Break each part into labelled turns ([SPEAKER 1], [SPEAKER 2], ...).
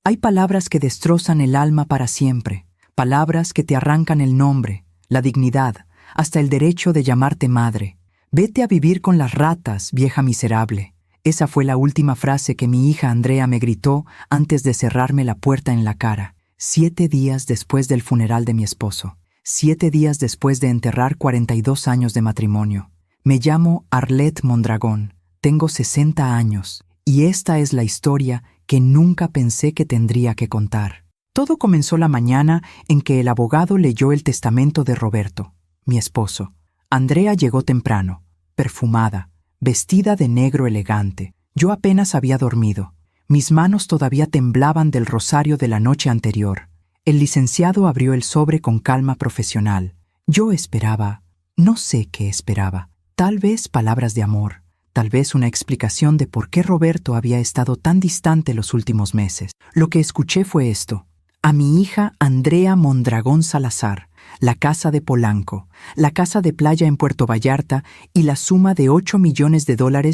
[SPEAKER 1] Hay palabras que destrozan el alma para siempre, palabras que te arrancan el nombre, la dignidad, hasta el derecho de llamarte madre. Vete a vivir con las ratas, vieja miserable. Esa fue la última frase que mi hija Andrea me gritó antes de cerrarme la puerta en la cara. 7 días después del funeral de mi esposo. 7 días después de enterrar 42 años de matrimonio. Me llamo Arlette Mondragón. Tengo 60 años. Y esta es la historia que nunca pensé que tendría que contar. Todo comenzó la mañana en que el abogado leyó el testamento de Roberto, mi esposo. Andrea llegó temprano, perfumada, vestida de negro elegante. Yo apenas había dormido. Mis manos todavía temblaban del rosario de la noche anterior. El licenciado abrió el sobre con calma profesional. Yo esperaba, no sé qué esperaba. Tal vez palabras de amor, tal vez una explicación de por qué Roberto había estado tan distante los últimos meses. Lo que escuché fue esto: a mi hija Andrea Mondragón Salazar, la casa de Polanco, la casa de playa en Puerto Vallarta y la suma de $8 millones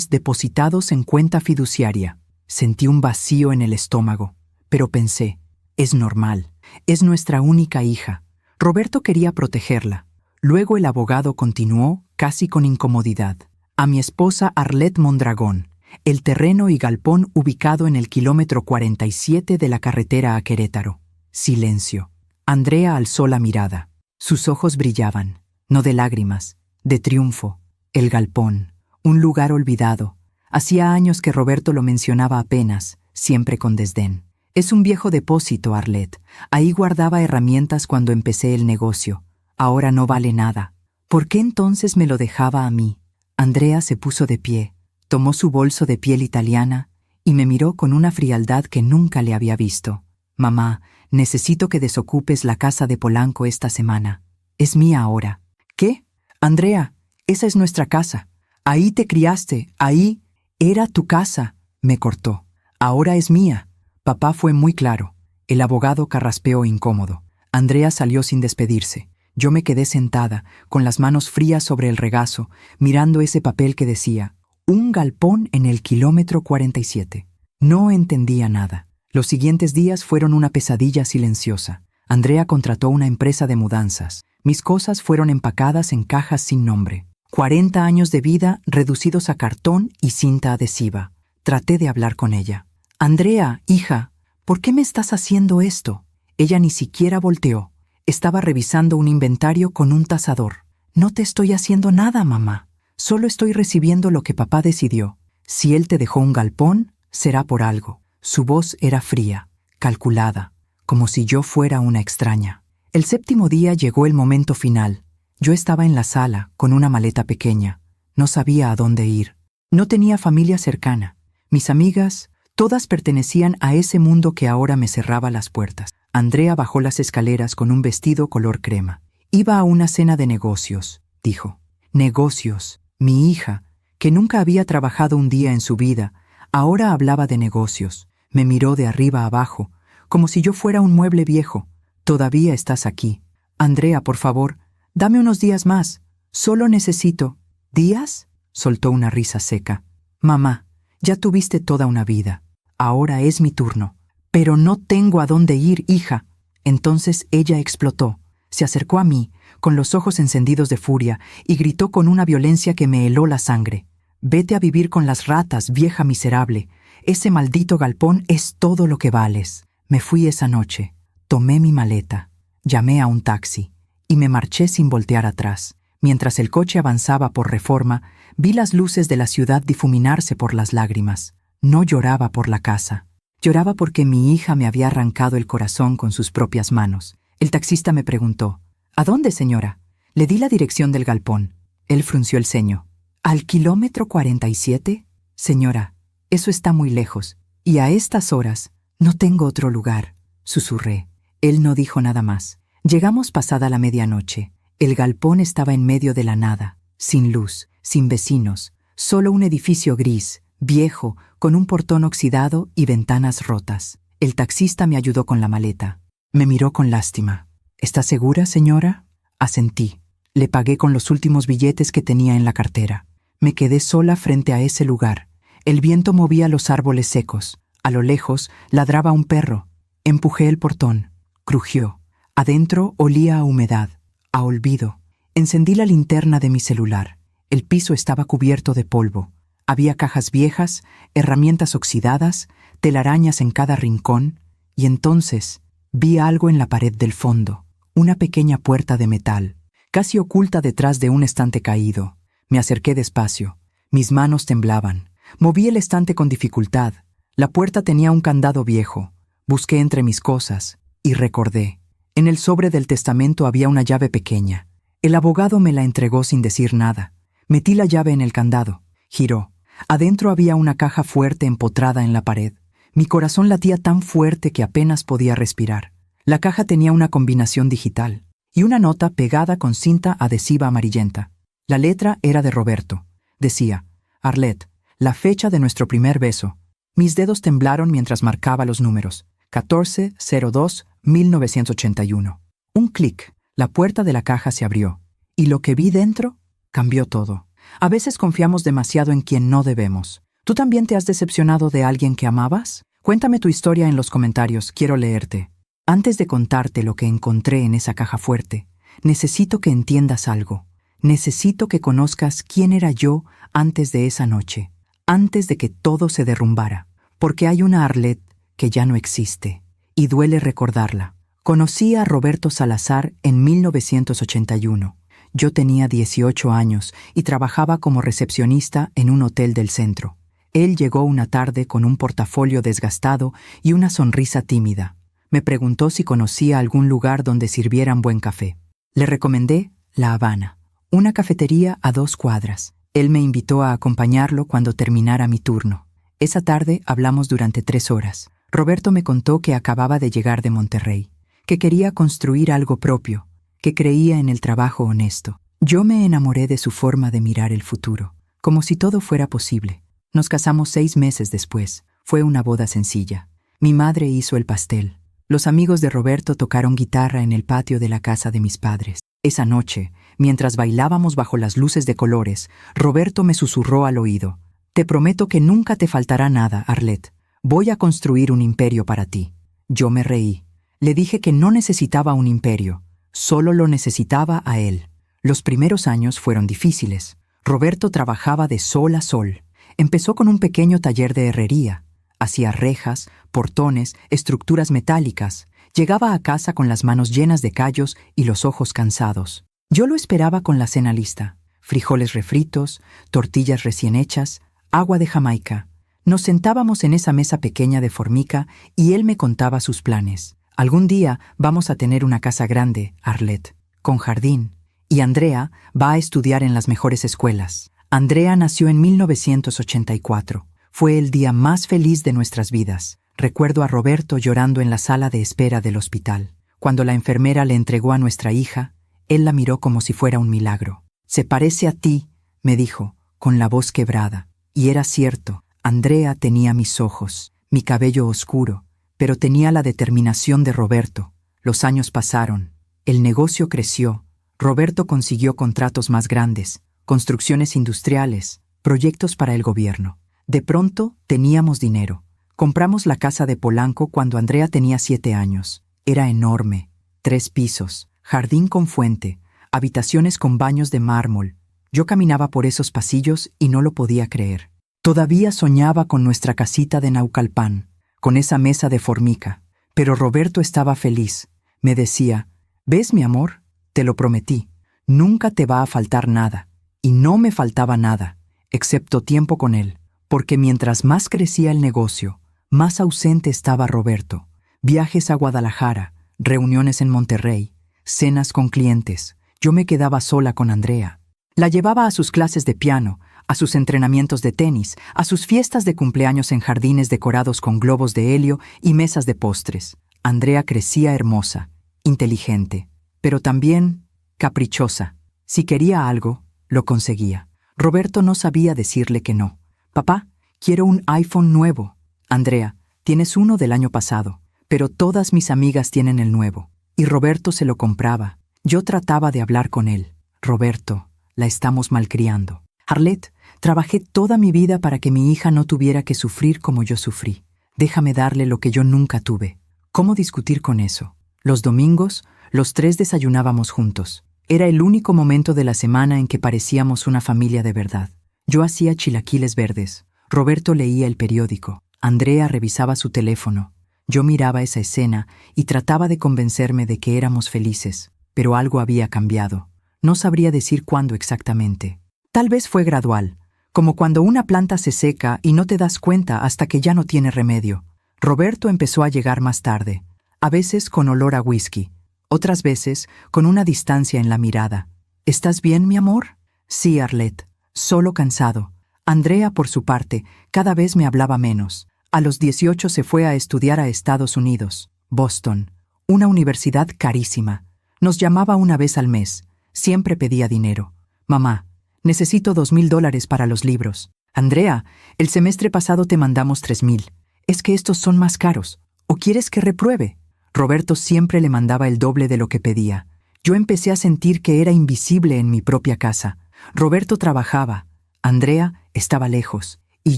[SPEAKER 1] depositados en cuenta fiduciaria. Sentí un vacío en el estómago, pero pensé, es normal, es nuestra única hija. Roberto quería protegerla. Luego el abogado continuó, casi con incomodidad. A mi esposa Arlette Mondragón, el terreno y galpón ubicado en el kilómetro 47 de la carretera a Querétaro. Silencio. Andrea alzó la mirada. Sus ojos brillaban, no de lágrimas, de triunfo. El galpón, un lugar olvidado. Hacía años que Roberto lo mencionaba apenas, siempre con desdén. Es un viejo depósito, Arlette. Ahí guardaba herramientas cuando empecé el negocio. Ahora no vale nada. ¿Por qué entonces me lo dejaba a mí? Andrea se puso de pie, tomó su bolso de piel italiana y me miró con una frialdad que nunca le había visto. Mamá, necesito que desocupes la casa de Polanco esta semana. Es mía ahora. ¿Qué? Andrea, esa es nuestra casa. Ahí te criaste, ahí era tu casa. Me cortó. Ahora es mía. Papá fue muy claro. El abogado carraspeó incómodo. Andrea salió sin despedirse. Yo me quedé sentada, con las manos frías sobre el regazo, mirando ese papel que decía, un galpón en el kilómetro 47. No entendía nada. Los siguientes días fueron una pesadilla silenciosa. Andrea contrató una empresa de mudanzas. Mis cosas fueron empacadas en cajas sin nombre. 40 años de vida reducidos a cartón y cinta adhesiva. Traté de hablar con ella. Andrea, hija, ¿por qué me estás haciendo esto? Ella ni siquiera volteó. Estaba revisando un inventario con un tasador. No te estoy haciendo nada, mamá. Solo estoy recibiendo lo que papá decidió. Si él te dejó un galpón, será por algo. Su voz era fría, calculada, como si yo fuera una extraña. El 7º día llegó el momento final. Yo estaba en la sala, con una maleta pequeña. No sabía a dónde ir. No tenía familia cercana. Mis amigas, todas pertenecían a ese mundo que ahora me cerraba las puertas. Andrea bajó las escaleras con un vestido color crema. Iba a una cena de negocios, dijo. Negocios. Mi hija, que nunca había trabajado un día en su vida, ahora hablaba de negocios. Me miró de arriba a abajo, como si yo fuera un mueble viejo. Todavía estás aquí. Andrea, por favor, dame unos días más. Solo necesito... ¿Días? Soltó una risa seca. Mamá, ya tuviste toda una vida. Ahora es mi turno. Pero no tengo a dónde ir, hija. Entonces ella explotó. Se acercó a mí, con los ojos encendidos de furia, y gritó con una violencia que me heló la sangre. Vete a vivir con las ratas, vieja miserable. Ese maldito galpón es todo lo que vales. Me fui esa noche. Tomé mi maleta. Llamé a un taxi. Y me marché sin voltear atrás. Mientras el coche avanzaba por Reforma, vi las luces de la ciudad difuminarse por las lágrimas. No lloraba por la casa. Lloraba porque mi hija me había arrancado el corazón con sus propias manos. El taxista me preguntó, ¿a dónde, señora? Le di la dirección del galpón. Él frunció el ceño. ¿Al kilómetro 47? Señora, eso está muy lejos. Y a estas horas no tengo otro lugar, susurré. Él no dijo nada más. Llegamos pasada la medianoche. El galpón estaba en medio de la nada, sin luz, sin vecinos, solo un edificio gris, viejo, con un portón oxidado y ventanas rotas. El taxista me ayudó con la maleta. Me miró con lástima. ¿Está segura, señora? Asentí. Le pagué con los últimos billetes que tenía en la cartera. Me quedé sola frente a ese lugar. El viento movía los árboles secos. A lo lejos ladraba un perro. Empujé el portón. Crujió. Adentro olía a humedad, a olvido. Encendí la linterna de mi celular. El piso estaba cubierto de polvo. Había cajas viejas, herramientas oxidadas, telarañas en cada rincón, y entonces vi algo en la pared del fondo, una pequeña puerta de metal, casi oculta detrás de un estante caído. Me acerqué despacio. Mis manos temblaban. Moví el estante con dificultad. La puerta tenía un candado viejo. Busqué entre mis cosas y recordé. En el sobre del testamento había una llave pequeña. El abogado me la entregó sin decir nada. Metí la llave en el candado. Giró. Adentro había una caja fuerte empotrada en la pared. Mi corazón latía tan fuerte que apenas podía respirar. La caja tenía una combinación digital y una nota pegada con cinta adhesiva amarillenta. La letra era de Roberto. Decía: Arlette, la fecha de nuestro primer beso. Mis dedos temblaron mientras marcaba los números. 14-02-1981. Un clic. La puerta de la caja se abrió. Y lo que vi dentro cambió todo. A veces confiamos demasiado en quien no debemos. ¿Tú también te has decepcionado de alguien que amabas? Cuéntame tu historia en los comentarios, quiero leerte. Antes de contarte lo que encontré en esa caja fuerte, necesito que entiendas algo. Necesito que conozcas quién era yo antes de esa noche, antes de que todo se derrumbara, porque hay una Arlette que ya no existe, y duele recordarla. Conocí a Roberto Salazar en 1981. Yo tenía 18 años y trabajaba como recepcionista en un hotel del centro. Él llegó una tarde con un portafolio desgastado y una sonrisa tímida. Me preguntó si conocía algún lugar donde sirvieran buen café. Le recomendé La Habana, una cafetería a 2 cuadras. Él me invitó a acompañarlo cuando terminara mi turno. Esa tarde hablamos durante 3 horas. Roberto me contó que acababa de llegar de Monterrey, que quería construir algo propio, que creía en el trabajo honesto. Yo me enamoré de su forma de mirar el futuro, como si todo fuera posible. Nos casamos 6 meses después. Fue una boda sencilla. Mi madre hizo el pastel. Los amigos de Roberto tocaron guitarra en el patio de la casa de mis padres. Esa noche, mientras bailábamos bajo las luces de colores, Roberto me susurró al oído: «Te prometo que nunca te faltará nada, Arlette. Voy a construir un imperio para ti». Yo me reí. Le dije que no necesitaba un imperio, solo lo necesitaba a él. Los primeros años fueron difíciles. Roberto trabajaba de sol a sol. Empezó con un pequeño taller de herrería. Hacía rejas, portones, estructuras metálicas. Llegaba a casa con las manos llenas de callos y los ojos cansados. Yo lo esperaba con la cena lista: frijoles refritos, tortillas recién hechas, agua de Jamaica. Nos sentábamos en esa mesa pequeña de formica y él me contaba sus planes. «Algún día vamos a tener una casa grande, Arlette, con jardín. Y Andrea va a estudiar en las mejores escuelas». Andrea nació en 1984. Fue el día más feliz de nuestras vidas. Recuerdo a Roberto llorando en la sala de espera del hospital. Cuando la enfermera le entregó a nuestra hija, él la miró como si fuera un milagro. «Se parece a ti», me dijo, con la voz quebrada. Y era cierto. Andrea tenía mis ojos, mi cabello oscuro, pero tenía la determinación de Roberto. Los años pasaron. El negocio creció. Roberto consiguió contratos más grandes, construcciones industriales, proyectos para el gobierno. De pronto teníamos dinero. Compramos la casa de Polanco cuando Andrea tenía 7 años. Era enorme, 3 pisos, jardín con fuente, habitaciones con baños de mármol. Yo caminaba por esos pasillos y no lo podía creer. Todavía soñaba con nuestra casita de Naucalpan, con esa mesa de formica. Pero Roberto estaba feliz. Me decía: «¿Ves, mi amor? Te lo prometí. Nunca te va a faltar nada». Y no me faltaba nada, excepto tiempo con él, porque mientras más crecía el negocio, más ausente estaba Roberto. Viajes a Guadalajara, reuniones en Monterrey, cenas con clientes. Yo me quedaba sola con Andrea. La llevaba a sus clases de piano, a sus entrenamientos de tenis, a sus fiestas de cumpleaños en jardines decorados con globos de helio y mesas de postres. Andrea crecía hermosa, inteligente, pero también caprichosa. Si quería algo, lo conseguía. Roberto no sabía decirle que no. «Papá, quiero un iPhone nuevo». «Andrea, tienes uno del año pasado, pero todas mis amigas tienen el nuevo». Y Roberto se lo compraba. Yo trataba de hablar con él. «Roberto, la estamos malcriando. Arlette, trabajé toda mi vida para que mi hija no tuviera que sufrir como yo sufrí. Déjame darle lo que yo nunca tuve: ¿Cómo discutir con eso? Los domingos, los tres desayunábamos juntos. Era el único momento de la semana en que parecíamos una familia de verdad. Yo hacía chilaquiles verdes. Roberto leía el periódico. Andrea revisaba su teléfono. Yo miraba esa escena y trataba de convencerme de que éramos felices, pero algo había cambiado. No sabría decir cuándo exactamente. Tal vez fue gradual, como cuando una planta se seca y no te das cuenta hasta que ya no tiene remedio. Roberto empezó a llegar más tarde, a veces con olor a whisky, otras veces con una distancia en la mirada. ¿Estás bien, mi amor? Sí, Arlette, solo cansado. Andrea, por su parte, cada vez me hablaba menos. A los 18 se fue a estudiar a Estados Unidos, Boston, una universidad carísima. Nos llamaba una vez al mes. Siempre pedía dinero. Mamá, necesito $2,000 para los libros. Andrea, el semestre pasado te mandamos 3,000. Es que estos son más caros. ¿O quieres que repruebe? Roberto siempre le mandaba el doble de lo que pedía. Yo empecé a sentir que era invisible en mi propia casa. Roberto trabajaba. Andrea estaba lejos. Y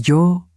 [SPEAKER 1] yo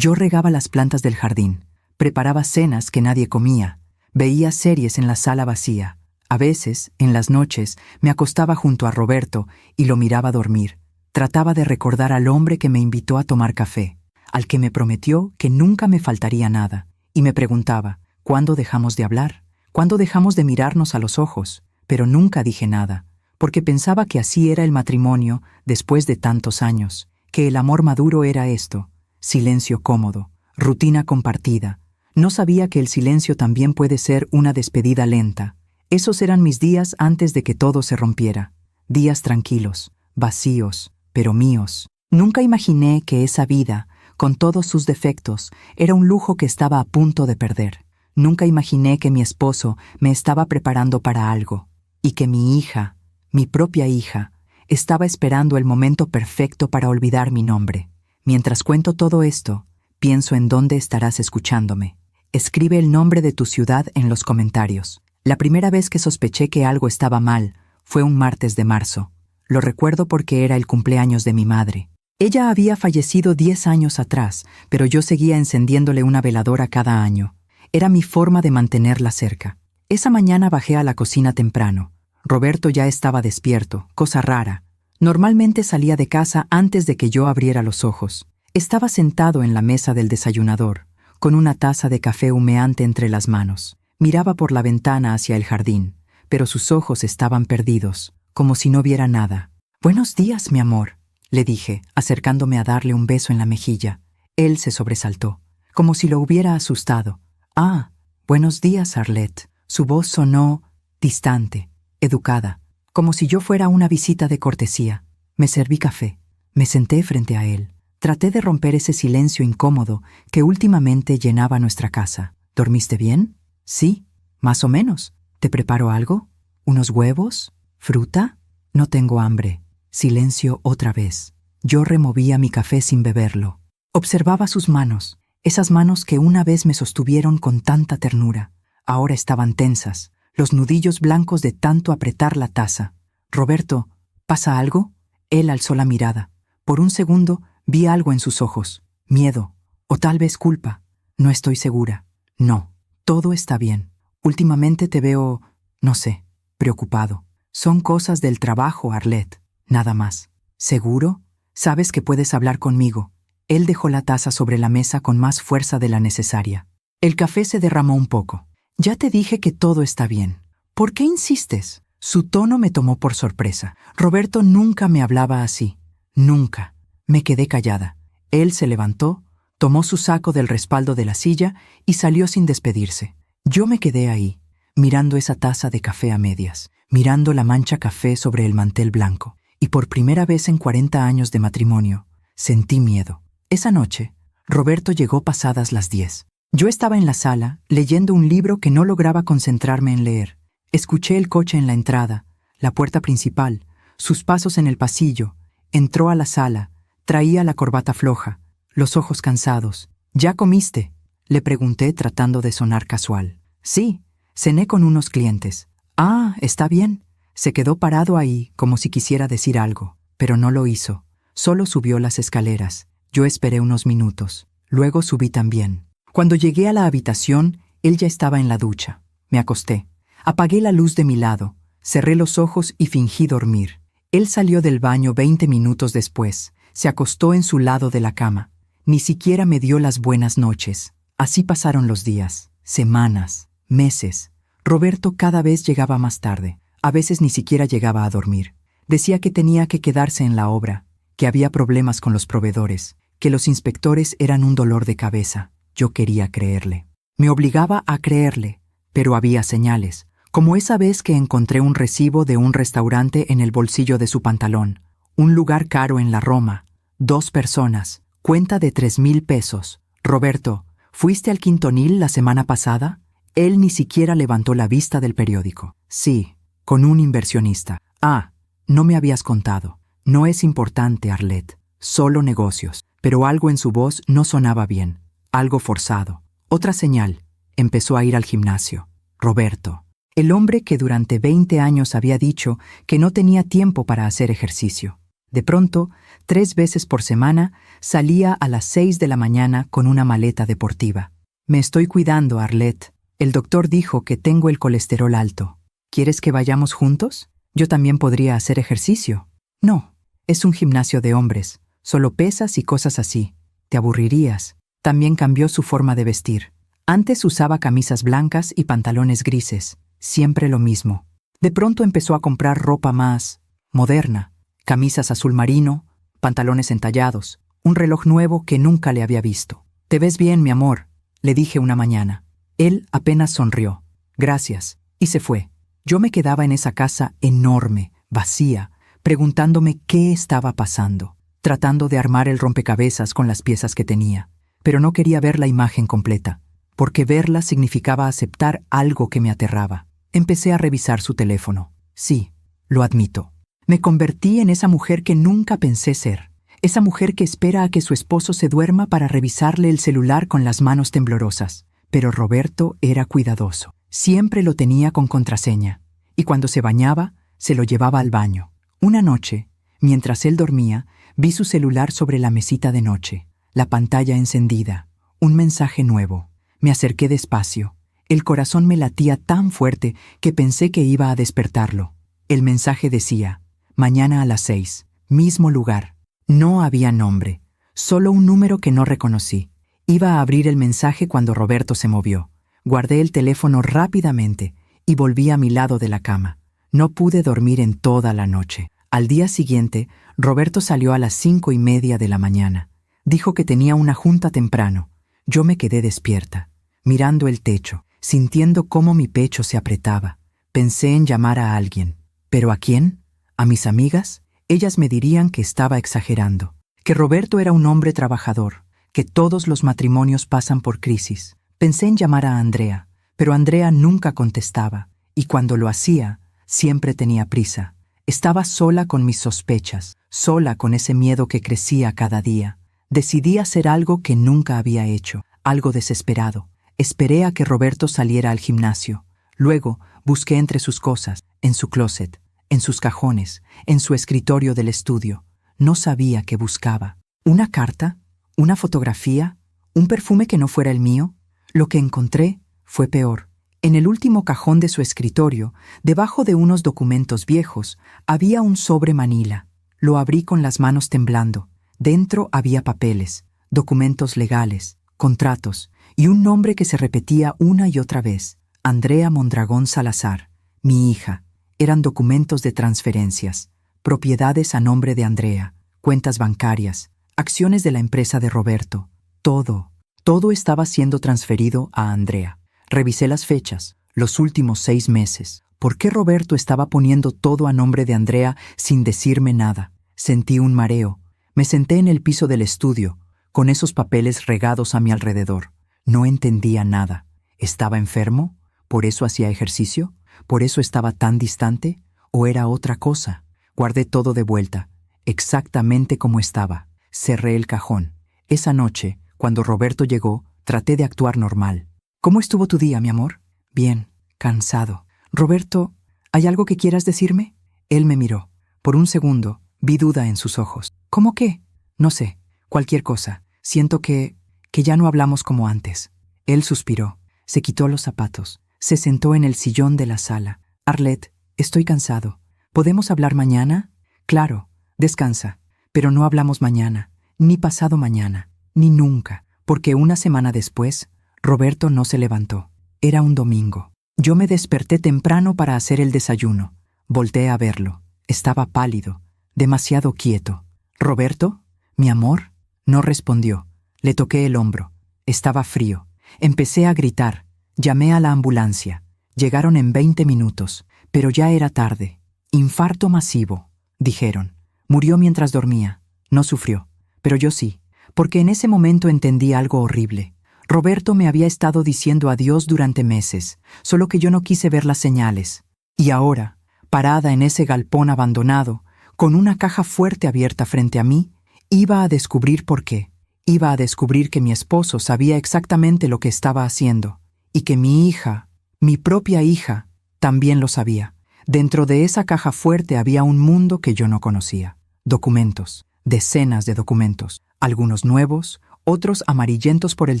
[SPEAKER 1] regaba las plantas del jardín. Preparaba cenas que nadie comía. Veía series en la sala vacía. A veces, en las noches, me acostaba junto a Roberto y lo miraba dormir. Trataba de recordar al hombre que me invitó a tomar café, al que me prometió que nunca me faltaría nada, y me preguntaba, ¿cuándo dejamos de hablar? ¿Cuándo dejamos de mirarnos a los ojos? Pero nunca dije nada, porque pensaba que así era el matrimonio después de tantos años, que el amor maduro era esto, silencio cómodo, rutina compartida. No sabía que el silencio también puede ser una despedida lenta. Esos eran mis días antes de que todo se rompiera. Días tranquilos, vacíos, pero míos. Nunca imaginé que esa vida, con todos sus defectos, era un lujo que estaba a punto de perder. Nunca imaginé que mi esposo me estaba preparando para algo, y que mi hija, mi propia hija, estaba esperando el momento perfecto para olvidar mi nombre. Mientras cuento todo esto, pienso en dónde estarás escuchándome. Escribe el nombre de tu ciudad en los comentarios. La primera vez que sospeché que algo estaba mal fue un martes de marzo. Lo recuerdo porque era el cumpleaños de mi madre. Ella había fallecido 10 años atrás, pero yo seguía encendiéndole una veladora cada año. Era mi forma de mantenerla cerca. Esa mañana bajé a la cocina temprano. Roberto ya estaba despierto, cosa rara. Normalmente salía de casa antes de que yo abriera los ojos. Estaba sentado en la mesa del desayunador, con una taza de café humeante entre las manos. Miraba por la ventana hacia el jardín, pero sus ojos estaban perdidos, como si no viera nada. «Buenos días, mi amor», le dije, acercándome a darle un beso en la mejilla. Él se sobresaltó, como si lo hubiera asustado. «Ah, buenos días, Arlette». Su voz sonó distante, educada, como si yo fuera una visita de cortesía. Me serví café. Me senté frente a él. Traté de romper ese silencio incómodo que últimamente llenaba nuestra casa. «¿Dormiste bien?» «Sí, más o menos. ¿Te preparo algo? ¿Unos huevos? ¿Fruta?» «No tengo hambre». Silencio otra vez. Yo removía mi café sin beberlo. Observaba sus manos, esas manos que una vez me sostuvieron con tanta ternura. Ahora estaban tensas, los nudillos blancos de tanto apretar la taza. «Roberto, ¿pasa algo?» Él alzó la mirada. Por un segundo vi algo en sus ojos. Miedo, o tal vez culpa. No estoy segura. «No, todo está bien. Últimamente te veo, no sé, preocupado. Son cosas del trabajo, Arlette. Nada más». «¿Seguro? Sabes que puedes hablar conmigo». Él dejó la taza sobre la mesa con más fuerza de la necesaria. El café se derramó un poco. «Ya te dije que todo está bien. ¿Por qué insistes?» Su tono me tomó por sorpresa. Roberto nunca me hablaba así. Nunca. Me quedé callada. Él se levantó, tomó su saco del respaldo de la silla y salió sin despedirse. Yo me quedé ahí, mirando esa taza de café a medias, mirando la mancha café sobre el mantel blanco. Y por primera vez en 40 años de matrimonio, sentí miedo. Esa noche, Roberto llegó pasadas las 10. Yo estaba en la sala, leyendo un libro que no lograba concentrarme en leer. Escuché el coche en la entrada, la puerta principal, sus pasos en el pasillo. Entró a la sala, traía la corbata floja, los ojos cansados. «¿Ya comiste?», le pregunté tratando de sonar casual. «Sí, cené con unos clientes». «Ah, está bien». Se quedó parado ahí como si quisiera decir algo, pero no lo hizo. Solo subió las escaleras. Yo esperé unos minutos. Luego subí también. Cuando llegué a la habitación, Él ya estaba en la ducha. Me acosté. Apagué la luz de mi lado, cerré los ojos y fingí dormir. Él salió del baño 20 minutos después. Se acostó en su lado de la cama. Ni siquiera me dio las buenas noches. Así pasaron los días, semanas, meses. Roberto cada vez llegaba más tarde. A veces ni siquiera llegaba a dormir. Decía que tenía que quedarse en la obra, que había problemas con los proveedores, que los inspectores eran un dolor de cabeza. Yo quería creerle. Me obligaba a creerle, pero había señales, como esa vez que encontré un recibo de un restaurante en el bolsillo de su pantalón, un lugar caro en la Roma, 2 personas, cuenta de 3,000 pesos. Roberto, ¿fuiste al Quintonil la semana pasada? Él ni siquiera levantó la vista del periódico. Sí, con un inversionista. Ah, no me habías contado. No es importante, Arlette. Solo negocios. Pero algo en su voz no sonaba bien. Algo forzado. Otra señal. Empezó a ir al gimnasio. Roberto. El hombre que durante 20 años había dicho que no tenía tiempo para hacer ejercicio. De pronto, 3 veces por semana, salía a las 6 de la mañana con una maleta deportiva. Me estoy cuidando, Arlette. El doctor dijo que tengo el colesterol alto. ¿Quieres que vayamos juntos? Yo también podría hacer ejercicio. No, es un gimnasio de hombres. Solo pesas y cosas así. Te aburrirías. También cambió su forma de vestir. Antes usaba camisas blancas y pantalones grises. Siempre lo mismo. De pronto empezó a comprar ropa más moderna. Camisas azul marino, pantalones entallados, un reloj nuevo que nunca le había visto. «Te ves bien, mi amor», le dije una mañana. Él apenas sonrió. «Gracias», y se fue. Yo me quedaba en esa casa enorme, vacía, preguntándome qué estaba pasando, tratando de armar el rompecabezas con las piezas que tenía. Pero no quería ver la imagen completa, porque verla significaba aceptar algo que me aterraba. Empecé a revisar su teléfono. Sí, lo admito. Me convertí en esa mujer que nunca pensé ser. Esa mujer que espera a que su esposo se duerma para revisarle el celular con las manos temblorosas. Pero Roberto era cuidadoso. Siempre lo tenía con contraseña. Y cuando se bañaba, se lo llevaba al baño. Una noche, mientras él dormía, vi su celular sobre la mesita de noche. La pantalla encendida. Un mensaje nuevo. Me acerqué despacio. El corazón me latía tan fuerte que pensé que iba a despertarlo. El mensaje decía: «Mañana a las 6, mismo lugar». No había nombre, solo un número que no reconocí. Iba a abrir el mensaje cuando Roberto se movió. Guardé el teléfono rápidamente y volví a mi lado de la cama. No pude dormir en toda la noche. Al día siguiente, Roberto salió a las 5:30 de la mañana. Dijo que tenía una junta temprano. Yo me quedé despierta, mirando el techo, sintiendo cómo mi pecho se apretaba. Pensé en llamar a alguien. ¿Pero a quién? ¿A mis amigas? Ellas me dirían que estaba exagerando, que Roberto era un hombre trabajador, que todos los matrimonios pasan por crisis. Pensé en llamar a Andrea, pero Andrea nunca contestaba, y cuando lo hacía, siempre tenía prisa. Estaba sola con mis sospechas, sola con ese miedo que crecía cada día. Decidí hacer algo que nunca había hecho, algo desesperado. Esperé a que Roberto saliera al gimnasio. Luego busqué entre sus cosas, en su closet, en sus cajones, en su escritorio del estudio. No sabía qué buscaba. ¿Una carta? ¿Una fotografía? ¿Un perfume que no fuera el mío? Lo que encontré fue peor. En el último cajón de su escritorio, debajo de unos documentos viejos, había un sobre manila. Lo abrí con las manos temblando. Dentro había papeles, documentos legales, contratos y un nombre que se repetía una y otra vez: Andrea Mondragón Salazar, mi hija. Eran documentos de transferencias, propiedades a nombre de Andrea, cuentas bancarias, acciones de la empresa de Roberto. Todo estaba siendo transferido a Andrea. Revisé las fechas, los últimos 6 meses. ¿Por qué Roberto estaba poniendo todo a nombre de Andrea sin decirme nada? Sentí un mareo. Me senté en el piso del estudio, con esos papeles regados a mi alrededor. No entendía nada. ¿Estaba enfermo? ¿Por eso hacía ejercicio? ¿Por eso estaba tan distante? ¿O era otra cosa? Guardé todo de vuelta, exactamente como estaba. Cerré el cajón. Esa noche, cuando Roberto llegó, traté de actuar normal. ¿Cómo estuvo tu día, mi amor? Bien, cansado. Roberto, ¿hay algo que quieras decirme? Él me miró. Por un segundo, vi duda en sus ojos. ¿Cómo qué? No sé, cualquier cosa. Siento que ya no hablamos como antes. Él suspiró. Se quitó los zapatos. Se sentó en el sillón de la sala. Arlette, estoy cansado. ¿Podemos hablar mañana? Claro, descansa. Pero no hablamos mañana, ni pasado mañana, ni nunca, porque una semana después, Roberto no se levantó. Era un domingo. Yo me desperté temprano para hacer el desayuno. Volteé a verlo. Estaba pálido, demasiado quieto. ¿Roberto? ¿Mi amor? No respondió. Le toqué el hombro. Estaba frío. Empecé a gritar. Llamé a la ambulancia. Llegaron en 20 minutos, pero ya era tarde. Infarto masivo, dijeron. Murió mientras dormía. No sufrió, pero yo sí, porque en ese momento entendí algo horrible. Roberto me había estado diciendo adiós durante meses, solo que yo no quise ver las señales. Y ahora, parada en ese galpón abandonado, con una caja fuerte abierta frente a mí, iba a descubrir por qué. Iba a descubrir que mi esposo sabía exactamente lo que estaba haciendo, y que mi hija, mi propia hija, también lo sabía. Dentro de esa caja fuerte había un mundo que yo no conocía. Documentos, decenas de documentos, algunos nuevos, otros amarillentos por el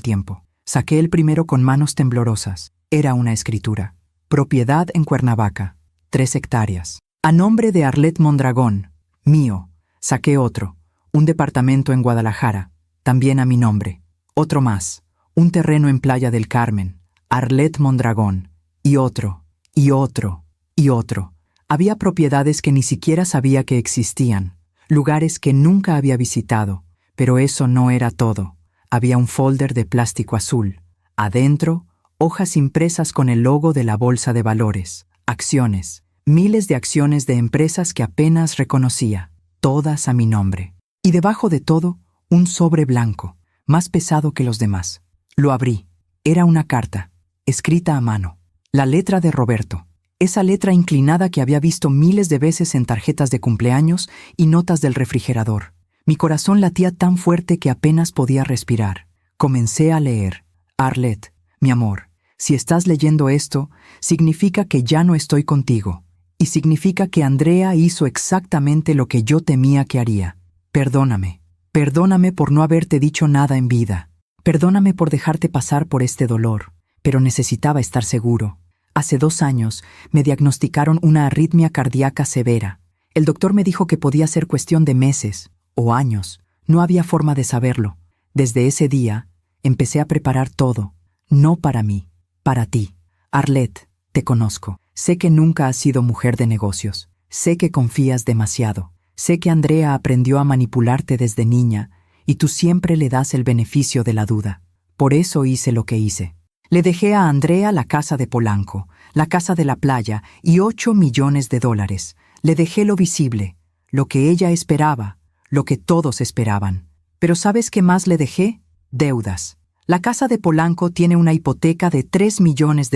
[SPEAKER 1] tiempo. Saqué el primero con manos temblorosas. Era una escritura. Propiedad en Cuernavaca, 3 hectáreas. A nombre de Arlette Mondragón, mío. Saqué otro. Un departamento en Guadalajara, también a mi nombre. Otro más. Un terreno en Playa del Carmen, Arlette Mondragón. Y otro, y otro, y otro. Había propiedades que ni siquiera sabía que existían. Lugares que nunca había visitado. Pero eso no era todo. Había un folder de plástico azul. Adentro, hojas impresas con el logo de la bolsa de valores. Acciones. Miles de acciones de empresas que apenas reconocía. Todas a mi nombre. Y debajo de todo, un sobre blanco, más pesado que los demás. Lo abrí. Era una carta, escrita a mano. La letra de Roberto. Esa letra inclinada que había visto miles de veces en tarjetas de cumpleaños y notas del refrigerador. Mi corazón latía tan fuerte que apenas podía respirar. Comencé a leer. Arlette, mi amor, si estás leyendo esto, significa que ya no estoy contigo. Y significa que Andrea hizo exactamente lo que yo temía que haría. Perdóname. Perdóname por no haberte dicho nada en vida. Perdóname por dejarte pasar por este dolor. Pero necesitaba estar seguro. Hace 2 años me diagnosticaron una arritmia cardíaca severa. El doctor me dijo que podía ser cuestión de meses o años. No había forma de saberlo. Desde ese día, empecé a preparar todo. No para mí, para ti. Arlette, te conozco. Sé que nunca has sido mujer de negocios. Sé que confías demasiado. Sé que Andrea aprendió a manipularte desde niña y tú siempre le das el beneficio de la duda. Por eso hice lo que hice. Le dejé a Andrea la casa de Polanco, la casa de la playa y $8 millones. Le dejé lo visible, lo que ella esperaba, lo que todos esperaban. Pero ¿sabes qué más le dejé? Deudas. La casa de Polanco tiene una hipoteca de $3 millones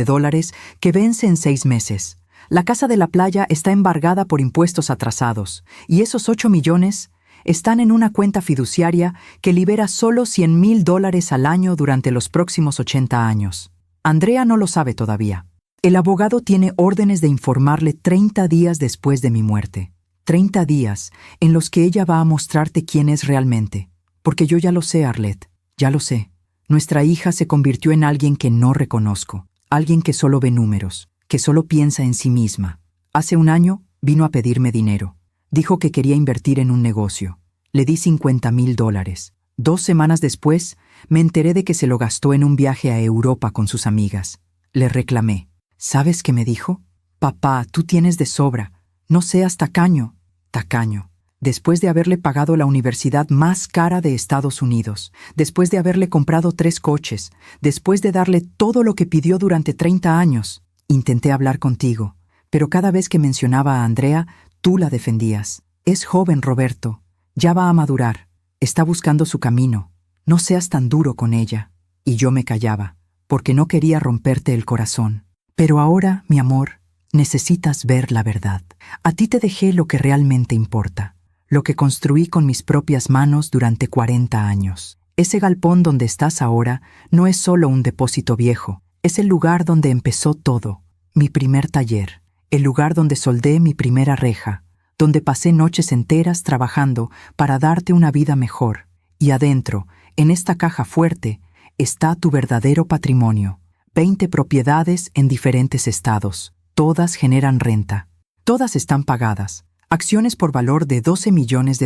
[SPEAKER 1] que vence en 6 meses. La casa de la playa está embargada por impuestos atrasados, y esos 8 millones están en una cuenta fiduciaria que libera solo $100,000 al año durante los próximos 80 años. Andrea no lo sabe todavía. El abogado tiene órdenes de informarle 30 días después de mi muerte. 30 días en los que ella va a mostrarte quién es realmente. Porque yo ya lo sé, Arlette, ya lo sé. Nuestra hija se convirtió en alguien que no reconozco, alguien que solo ve números, que solo piensa en sí misma. Hace 1 año vino a pedirme dinero. Dijo que quería invertir en un negocio. Le di $50,000. 2 semanas después, me enteré de que se lo gastó en un viaje a Europa con sus amigas. Le reclamé. ¿Sabes qué me dijo? Papá, tú tienes de sobra. No seas tacaño. Tacaño. Después de haberle pagado la universidad más cara de Estados Unidos, después de haberle comprado 3 coches, después de darle todo lo que pidió durante 30 años. Intenté hablar contigo, pero cada vez que mencionaba a Andrea, tú la defendías. Es joven, Roberto. Ya va a madurar. Está buscando su camino. No seas tan duro con ella. Y yo me callaba, porque no quería romperte el corazón. Pero ahora, mi amor, necesitas ver la verdad. A ti te dejé lo que realmente importa. Lo que construí con mis propias manos durante 40 años. Ese galpón donde estás ahora no es solo un depósito viejo. Es el lugar donde empezó todo. Mi primer taller. El lugar donde soldé mi primera reja, donde pasé noches enteras trabajando para darte una vida mejor. Y adentro, en esta caja fuerte, está tu verdadero patrimonio. 20 propiedades en diferentes estados. Todas generan renta. Todas están pagadas. Acciones por valor de $12 millones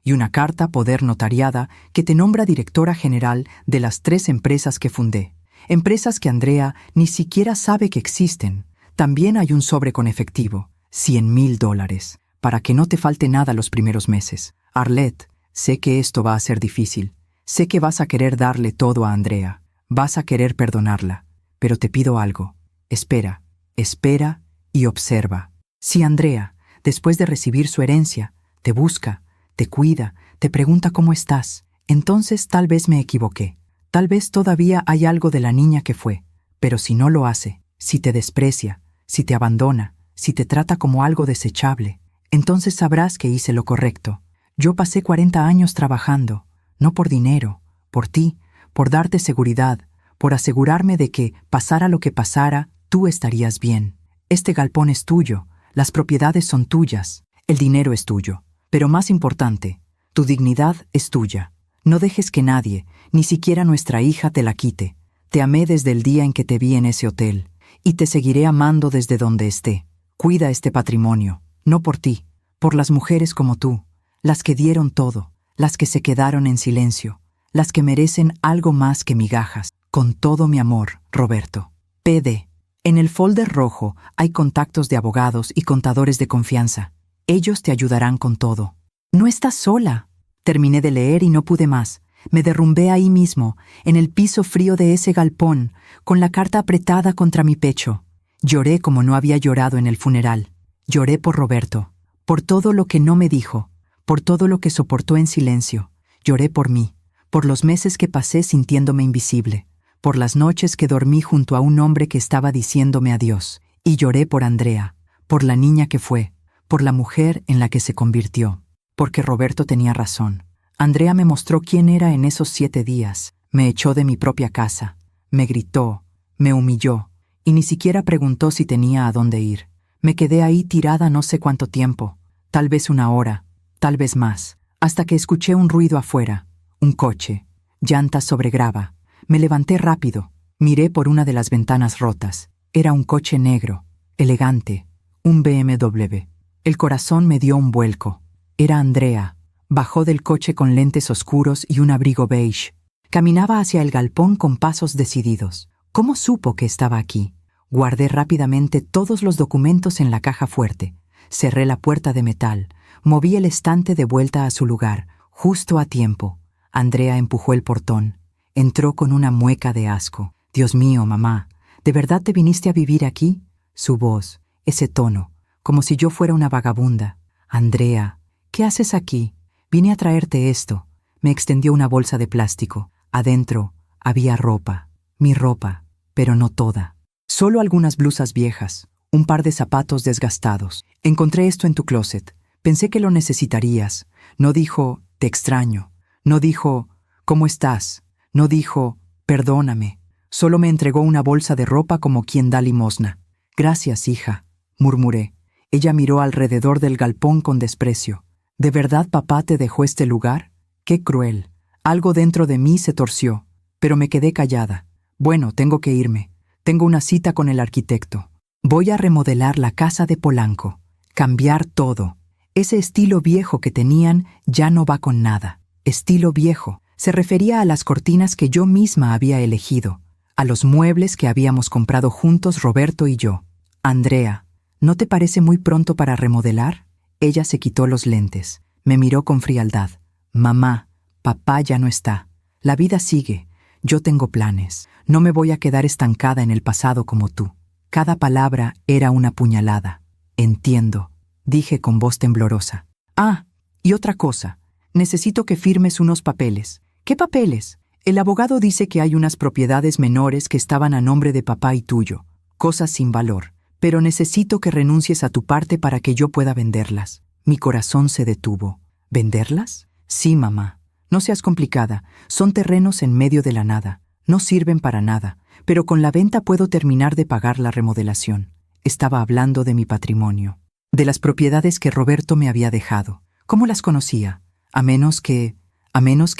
[SPEAKER 1] y una carta poder notariada que te nombra directora general de las 3 empresas que fundé. Empresas que Andrea ni siquiera sabe que existen. También hay un sobre con efectivo, $100,000, para que no te falte nada los primeros meses. Arlette, sé que esto va a ser difícil. Sé que vas a querer darle todo a Andrea. Vas a querer perdonarla. Pero te pido algo. Espera y observa. Si Andrea, después de recibir su herencia, te busca, te cuida, te pregunta cómo estás, entonces tal vez me equivoqué. Tal vez todavía hay algo de la niña que fue. Pero si no lo hace, si te desprecia, si te abandona, si te trata como algo desechable, entonces sabrás que hice lo correcto. Yo pasé 40 años trabajando, no por dinero, por ti, por darte seguridad, por asegurarme de que, pasara lo que pasara, tú estarías bien. Este galpón es tuyo, las propiedades son tuyas, el dinero es tuyo. Pero más importante, tu dignidad es tuya. No dejes que nadie, ni siquiera nuestra hija, te la quite. Te amé desde el día en que te vi en ese hotel, y te seguiré amando desde donde esté. Cuida este patrimonio, no por ti, por las mujeres como tú, las que dieron todo, las que se quedaron en silencio, las que merecen algo más que migajas. Con todo mi amor, Roberto. PD. En el folder rojo hay contactos de abogados y contadores de confianza. Ellos te ayudarán con todo. No estás sola. Terminé de leer y no pude más. Me derrumbé ahí mismo, en el piso frío de ese galpón, con la carta apretada contra mi pecho. Lloré como no había llorado en el funeral. Lloré por Roberto, por todo lo que no me dijo, por todo lo que soportó en silencio. Lloré por mí, por los meses que pasé sintiéndome invisible, por las noches que dormí junto a un hombre que estaba diciéndome adiós. Y lloré por Andrea, por la niña que fue, por la mujer en la que se convirtió. Porque Roberto tenía razón. Andrea me mostró quién era en esos 7 días. Me echó de mi propia casa. Me gritó, me humilló, y ni siquiera preguntó si tenía a dónde ir. Me quedé ahí tirada no sé cuánto tiempo, tal vez 1 hora, tal vez más, hasta que escuché un ruido afuera, un coche, llantas sobre grava. Me levanté rápido, miré por una de las ventanas rotas. Era un coche negro, elegante, un BMW. El corazón me dio un vuelco. Era Andrea. Bajó del coche con lentes oscuros y un abrigo beige. Caminaba hacia el galpón con pasos decididos. ¿Cómo supo que estaba aquí? Guardé rápidamente todos los documentos en la caja fuerte. Cerré la puerta de metal. Moví el estante de vuelta a su lugar, justo a tiempo. Andrea empujó el portón. Entró con una mueca de asco. «Dios mío, mamá, ¿de verdad te viniste a vivir aquí?» Su voz, ese tono, como si yo fuera una vagabunda. «Andrea, ¿qué haces aquí? Vine a traerte esto». Me extendió una bolsa de plástico. Adentro había ropa, mi ropa, pero no toda. Solo algunas blusas viejas, un par de zapatos desgastados. «Encontré esto en tu closet. Pensé que lo necesitarías». No dijo, «te extraño». No dijo, «¿cómo estás?». No dijo, «perdóname». Solo me entregó una bolsa de ropa como quien da limosna. «Gracias, hija», murmuré. Ella miró alrededor del galpón con desprecio. «¿De verdad papá te dejó este lugar? ¡Qué cruel!». Algo dentro de mí se torció, pero me quedé callada. «Bueno, tengo que irme. Tengo una cita con el arquitecto. Voy a remodelar la casa de Polanco. Cambiar todo. Ese estilo viejo que tenían ya no va con nada». Estilo viejo. Se refería a las cortinas que yo misma había elegido, a los muebles que habíamos comprado juntos Roberto y yo. «Andrea, ¿no te parece muy pronto para remodelar?». Ella se quitó los lentes, me miró con frialdad. «Mamá, papá ya no está. La vida sigue. Yo tengo planes. No me voy a quedar estancada en el pasado como tú». Cada palabra era una puñalada. «Entiendo», dije con voz temblorosa. «Ah, y otra cosa. Necesito que firmes unos papeles». «¿Qué papeles?». «El abogado dice que hay unas propiedades menores que estaban a nombre de papá y tuyo, cosas sin valor, pero necesito que renuncies a tu parte para que yo pueda venderlas». Mi corazón se detuvo. «¿Venderlas?». «Sí, mamá. No seas complicada. Son terrenos en medio de la nada. No sirven para nada, pero con la venta puedo terminar de pagar la remodelación». Estaba hablando de mi patrimonio, de las propiedades que Roberto me había dejado. ¿Cómo las conocía? A menos que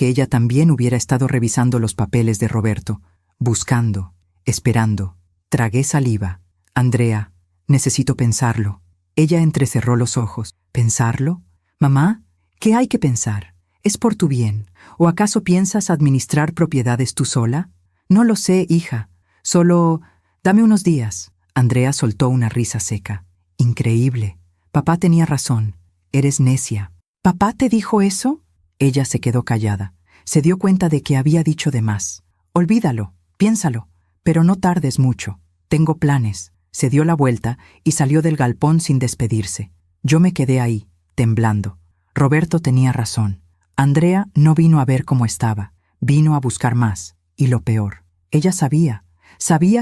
[SPEAKER 1] ella también hubiera estado revisando los papeles de Roberto, buscando. esperando. Tragué saliva. Andrea, necesito pensarlo. Ella entrecerró los ojos. ¿Pensarlo? Mamá, ¿qué hay que pensar? ¿Es por tu bien? ¿O acaso piensas administrar propiedades tú sola? No lo sé, hija. Solo dame unos días. Andrea soltó una risa seca. Increíble. Papá tenía razón. Eres necia. ¿Papá te dijo eso? Ella se quedó callada. Se dio cuenta de que había dicho de más. Olvídalo, piénsalo, pero no tardes mucho. Tengo planes. Se dio la vuelta y salió del galpón sin despedirse. Yo me quedé ahí, temblando. Roberto tenía razón. Andrea no vino a ver cómo estaba. Vino a buscar más. Y lo peor, ella sabía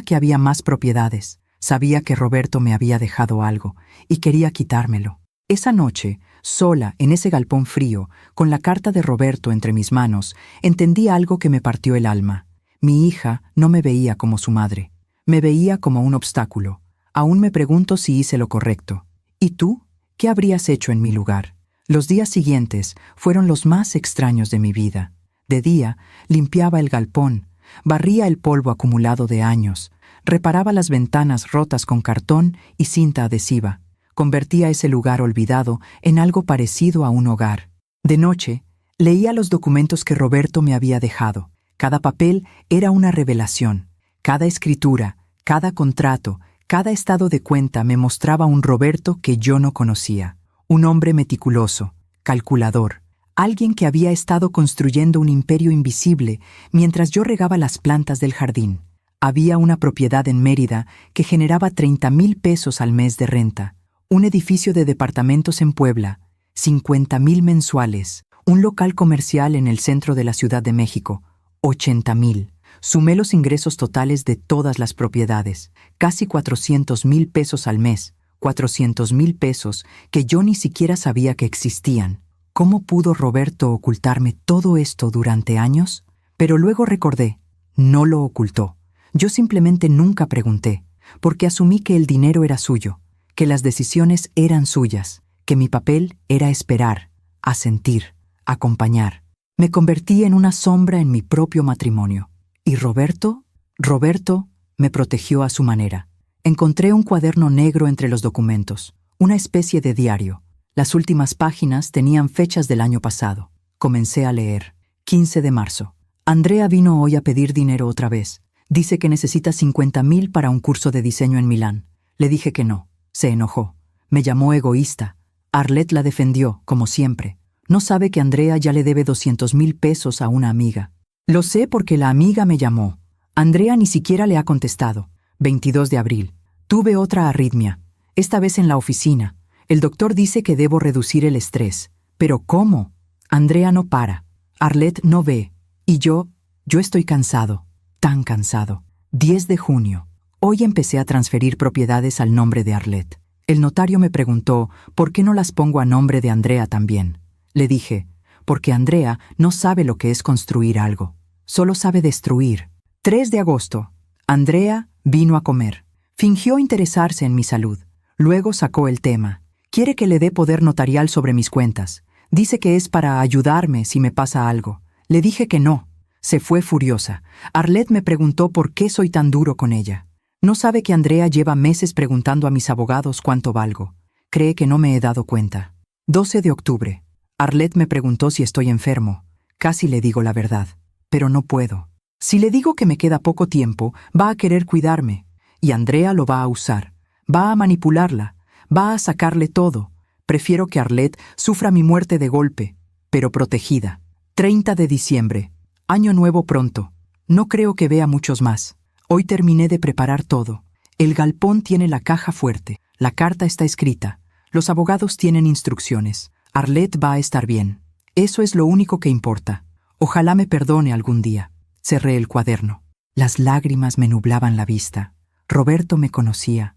[SPEAKER 1] que había más propiedades. Sabía que Roberto me había dejado algo y quería quitármelo. Esa noche, sola en ese galpón frío, con la carta de Roberto entre mis manos, entendí algo que me partió el alma. Mi hija no me veía como su madre. Me veía como un obstáculo. Aún me pregunto si hice lo correcto. ¿Y tú? ¿Qué habrías hecho en mi lugar? Los días siguientes fueron los más extraños de mi vida. De día, limpiaba el galpón, barría el polvo acumulado de años, reparaba las ventanas rotas con cartón y cinta adhesiva. Convertía ese lugar olvidado en algo parecido a un hogar. De noche, leía los documentos que Roberto me había dejado. Cada papel era una revelación. Cada escritura, cada contrato, cada estado de cuenta me mostraba un Roberto que yo no conocía. Un hombre meticuloso, calculador, alguien que había estado construyendo un imperio invisible mientras yo regaba las plantas del jardín. Había una propiedad en Mérida que generaba 30,000 pesos al mes de renta. Un edificio de departamentos en Puebla, 50,000 mensuales, un local comercial en el centro de la Ciudad de México, 80,000. Sumé los ingresos totales de todas las propiedades, casi 400,000 pesos al mes, 400,000 pesos que yo ni siquiera sabía que existían. ¿Cómo pudo Roberto ocultarme todo esto durante años? Pero luego recordé, no lo ocultó. Yo simplemente nunca pregunté, porque asumí que el dinero era suyo, que las decisiones eran suyas, que mi papel era esperar, asentir, acompañar. Me convertí en una sombra en mi propio matrimonio. ¿Y Roberto? Roberto me protegió a su manera. Encontré un cuaderno negro entre los documentos, una especie de diario. Las últimas páginas tenían fechas del año pasado. Comencé a leer. 15 de marzo. Andrea vino hoy a pedir dinero otra vez. Dice que necesita 50,000 para un curso de diseño en Milán. Le dije que no. Se enojó. Me llamó egoísta. Arlette la defendió, como siempre. No sabe que Andrea ya le debe 200,000 pesos a una amiga. Lo sé porque la amiga me llamó. Andrea ni siquiera le ha contestado. 22 de abril. Tuve otra arritmia. Esta vez en la oficina. El doctor dice que debo reducir el estrés. ¿Pero cómo? Andrea no para. Arlette no ve. Y yo estoy cansado. Tan cansado. 10 de junio. Hoy empecé a transferir propiedades al nombre de Arlette. El notario me preguntó por qué no las pongo a nombre de Andrea también. Le dije, porque Andrea no sabe lo que es construir algo. Solo sabe destruir. 3 de agosto. Andrea vino a comer. Fingió interesarse en mi salud. Luego sacó el tema. Quiere que le dé poder notarial sobre mis cuentas. Dice que es para ayudarme si me pasa algo. Le dije que no. Se fue furiosa. Arlette me preguntó por qué soy tan duro con ella. No sabe que Andrea lleva meses preguntando a mis abogados cuánto valgo. Cree que no me he dado cuenta. 12 de octubre. Arlette me preguntó si estoy enfermo. Casi le digo la verdad. Pero no puedo. Si le digo que me queda poco tiempo, va a querer cuidarme. Y Andrea lo va a usar. Va a manipularla. Va a sacarle todo. Prefiero que Arlette sufra mi muerte de golpe, pero protegida. 30 de diciembre. Año nuevo pronto. No creo que vea muchos más. Hoy terminé de preparar todo. El galpón tiene la caja fuerte. La carta está escrita. Los abogados tienen instrucciones. Arlette va a estar bien. Eso es lo único que importa. Ojalá me perdone algún día. Cerré el cuaderno. Las lágrimas me nublaban la vista. Roberto me conocía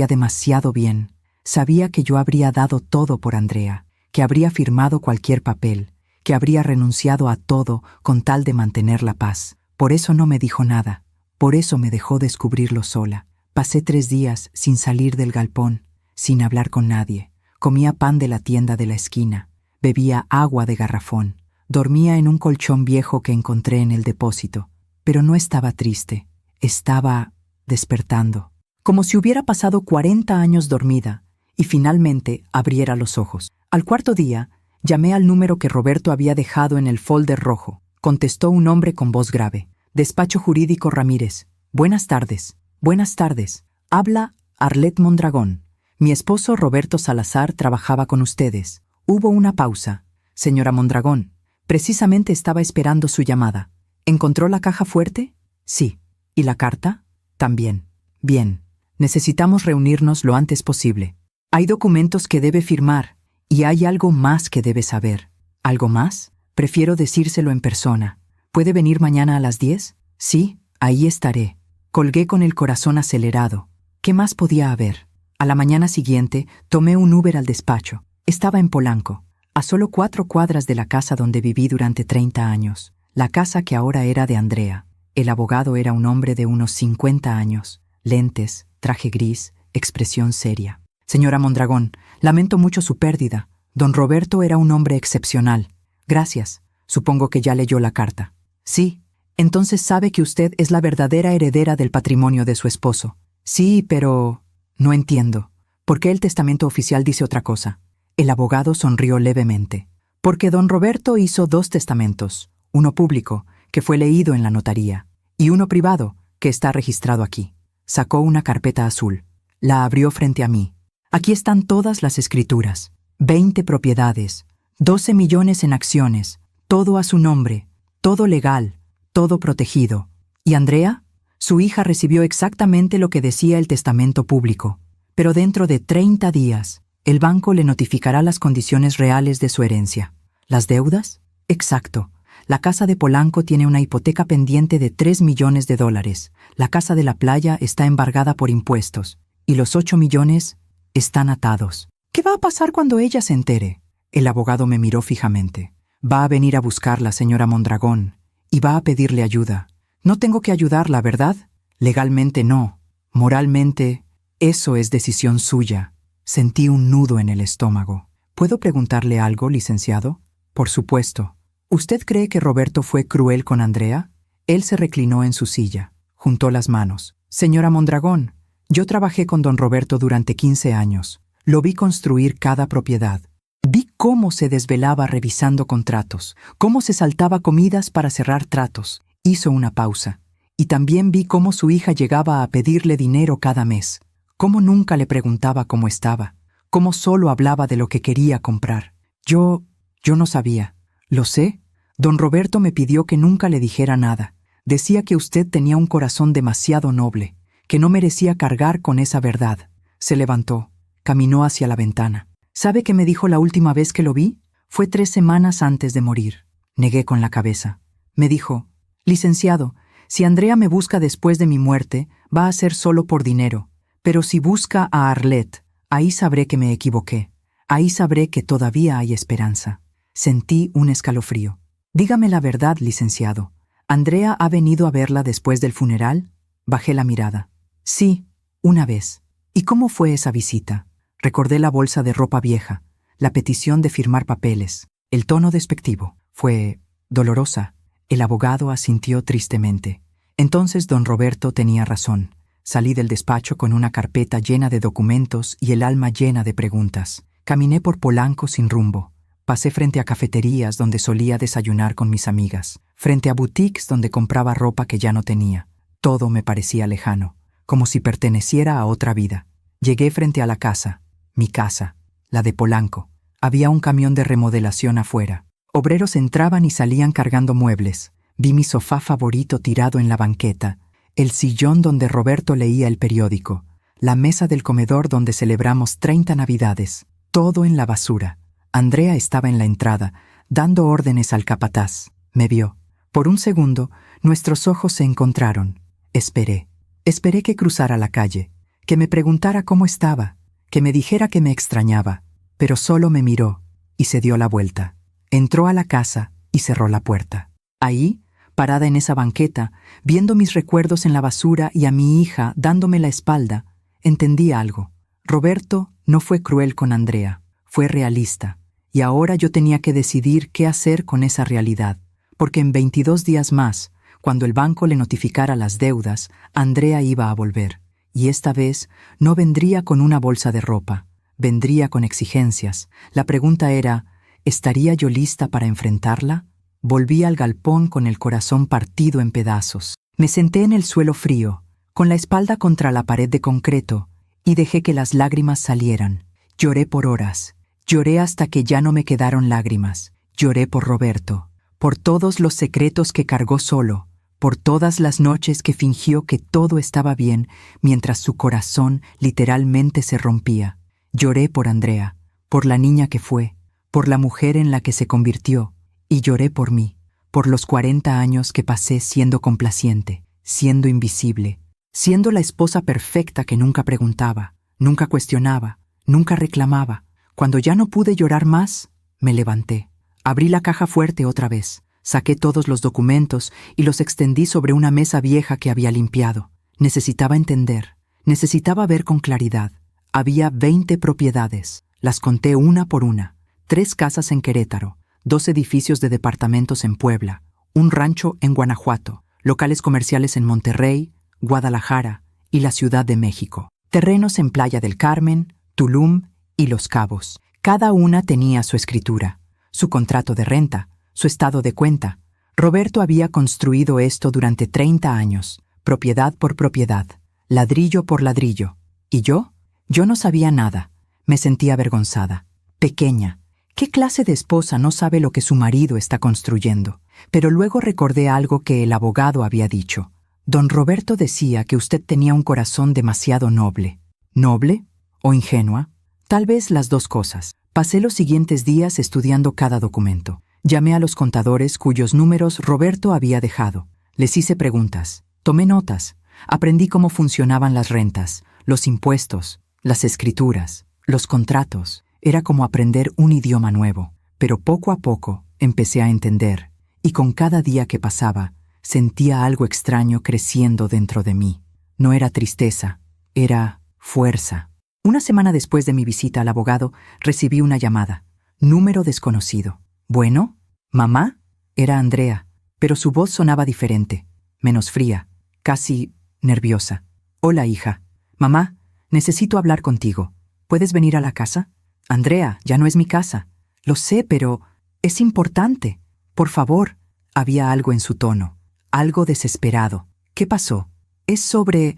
[SPEAKER 1] demasiado bien. Sabía que yo habría dado todo por Andrea, que habría firmado cualquier papel, que habría renunciado a todo con tal de mantener la paz. Por eso no me dijo nada. Por eso me dejó descubrirlo sola. Pasé 3 días sin salir del galpón, sin hablar con nadie. Comía pan de la tienda de la esquina. Bebía agua de garrafón. Dormía en un colchón viejo que encontré en el depósito. Pero no estaba triste. Estaba despertando, como si hubiera pasado 40 años dormida, y finalmente abriera los ojos. Al cuarto día, llamé al número que Roberto había dejado en el folder rojo. Contestó un hombre con voz grave. Despacho Jurídico Ramírez. Buenas tardes. Buenas tardes. Habla Arlet Mondragón. Mi esposo Roberto Salazar trabajaba con ustedes. Hubo una pausa. Señora Mondragón, precisamente estaba esperando su llamada. ¿Encontró la caja fuerte? Sí. ¿Y la carta? También. Bien. Necesitamos reunirnos lo antes posible. Hay documentos que debe firmar y hay algo más que debe saber. ¿Algo más? Prefiero decírselo en persona. ¿Puede venir mañana a las 10? Sí, ahí estaré. Colgué con el corazón acelerado. ¿Qué más podía haber? A la mañana siguiente, tomé un Uber al despacho. Estaba en Polanco, a solo 4 cuadras de la casa donde viví durante 30 años. La casa que ahora era de Andrea. El abogado era un hombre de unos 50 años. Lentes, traje gris, expresión seria. Señora Mondragón, lamento mucho su pérdida. Don Roberto era un hombre excepcional. Gracias. Supongo que ya leyó la carta. Sí. Entonces sabe que usted es la verdadera heredera del patrimonio de su esposo. Sí, pero... No entiendo. ¿Por qué el testamento oficial dice otra cosa? El abogado sonrió levemente. Porque don Roberto hizo 2 testamentos. Uno público, que fue leído en la notaría, y uno privado, que está registrado aquí. Sacó una carpeta azul. La abrió frente a mí. Aquí están todas las escrituras. 20 propiedades, 12 millones en acciones, todo a su nombre, todo legal, todo protegido. ¿Y Andrea? Su hija recibió exactamente lo que decía el testamento público, pero dentro de 30 días, el banco le notificará las condiciones reales de su herencia. ¿Las deudas? Exacto. La casa de Polanco tiene una hipoteca pendiente de $3 millones. La casa de la playa está embargada por impuestos, y los 8 millones están atados. ¿Qué va a pasar cuando ella se entere? El abogado me miró fijamente. Va a venir a buscarla, señora Mondragón, y va a pedirle ayuda. No tengo que ayudarla, ¿verdad? Legalmente no. Moralmente, eso es decisión suya. Sentí un nudo en el estómago. ¿Puedo preguntarle algo, licenciado? Por supuesto. ¿Usted cree que Roberto fue cruel con Andrea? Él se reclinó en su silla, juntó las manos. Señora Mondragón, yo trabajé con don Roberto durante 15 años. Lo vi construir cada propiedad. Vi cómo se desvelaba revisando contratos, cómo se saltaba comidas para cerrar tratos. Hizo una pausa. Y también vi cómo su hija llegaba a pedirle dinero cada mes, cómo nunca le preguntaba cómo estaba, cómo solo hablaba de lo que quería comprar. Yo no sabía. Lo sé. Don Roberto me pidió que nunca le dijera nada. Decía que usted tenía un corazón demasiado noble, que no merecía cargar con esa verdad. Se levantó. Caminó hacia la ventana. ¿Sabe qué me dijo la última vez que lo vi? Fue 3 semanas antes de morir. Negué con la cabeza. Me dijo, licenciado, si Andrea me busca después de mi muerte, va a ser solo por dinero. Pero si busca a Arlet, ahí sabré que me equivoqué. Ahí sabré que todavía hay esperanza. Sentí un escalofrío. Dígame la verdad, licenciado. ¿Andrea ha venido a verla después del funeral? Bajé la mirada. Sí, una vez. ¿Y cómo fue esa visita? Recordé la bolsa de ropa vieja, la petición de firmar papeles, el tono despectivo. Fue dolorosa. El abogado asintió tristemente. Entonces don Roberto tenía razón. Salí del despacho con una carpeta llena de documentos y el alma llena de preguntas. Caminé por Polanco sin rumbo. Pasé frente a cafeterías donde solía desayunar con mis amigas, frente a boutiques donde compraba ropa que ya no tenía. Todo me parecía lejano, como si perteneciera a otra vida. Llegué frente a la casa. Mi casa, la de Polanco. Había un camión de remodelación afuera. Obreros entraban y salían cargando muebles. Vi mi sofá favorito tirado en la banqueta, el sillón donde Roberto leía el periódico, la mesa del comedor donde celebramos 30 Navidades. Todo en la basura. Andrea estaba en la entrada, dando órdenes al capataz. Me vio. Por un segundo, nuestros ojos se encontraron. Esperé. Esperé que cruzara la calle, que me preguntara cómo estaba, que me dijera que me extrañaba, pero solo me miró y se dio la vuelta. Entró a la casa y cerró la puerta. Ahí, parada en esa banqueta, viendo mis recuerdos en la basura y a mi hija dándome la espalda, entendí algo. Roberto no fue cruel con Andrea, fue realista, y ahora yo tenía que decidir qué hacer con esa realidad, porque en 22 días más, Cuando el banco le notificara las deudas, Andrea iba a volver. Y esta vez no vendría con una bolsa de ropa, vendría con exigencias. La pregunta era, ¿estaría yo lista para enfrentarla? Volví al galpón con el corazón partido en pedazos. Me senté en el suelo frío, con la espalda contra la pared de concreto, y dejé que las lágrimas salieran. Lloré por horas. Lloré hasta que ya no me quedaron lágrimas. Lloré por Roberto, por todos los secretos que cargó solo, por todas las noches que fingió que todo estaba bien mientras su corazón literalmente se rompía. Lloré por Andrea, por la niña que fue, por la mujer en la que se convirtió, y lloré por mí, por los 40 años que pasé siendo complaciente, siendo invisible, siendo la esposa perfecta que nunca preguntaba, nunca cuestionaba, nunca reclamaba. Cuando ya no pude llorar más, me levanté. Abrí la caja fuerte otra vez. Saqué todos los documentos y los extendí sobre una mesa vieja que había limpiado. Necesitaba entender, necesitaba ver con claridad. Había 20 propiedades. Las conté una por una. 3 casas en Querétaro, 2 edificios de departamentos en Puebla, un rancho en Guanajuato, locales comerciales en Monterrey, Guadalajara y la Ciudad de México. Terrenos en Playa del Carmen, Tulum y Los Cabos. Cada una tenía su escritura, su contrato de renta, su estado de cuenta. Roberto había construido esto durante 30 años, propiedad por propiedad, ladrillo por ladrillo. ¿Y yo? Yo no sabía nada. Me sentía avergonzada, pequeña. ¿Qué clase de esposa no sabe lo que su marido está construyendo? Pero luego recordé algo que el abogado había dicho. Don Roberto decía que usted tenía un corazón demasiado noble. ¿Noble o ingenua? Tal vez las dos cosas. Pasé los siguientes días estudiando cada documento. Llamé a los contadores cuyos números Roberto había dejado. Les hice preguntas. Tomé notas. Aprendí cómo funcionaban las rentas, los impuestos, las escrituras, los contratos. Era como aprender un idioma nuevo. Pero poco a poco empecé a entender. Y con cada día que pasaba, sentía algo extraño creciendo dentro de mí. No era tristeza, era fuerza. Una semana después de mi visita al abogado, recibí una llamada. Número desconocido. ¿Bueno? ¿Mamá? Era Andrea, pero su voz sonaba diferente, menos fría, casi nerviosa. Hola, hija. Mamá, necesito hablar contigo. ¿Puedes venir a la casa? Andrea, ya no es mi casa. Lo sé, pero es importante. Por favor. Había algo en su tono, algo desesperado. ¿Qué pasó? Es sobre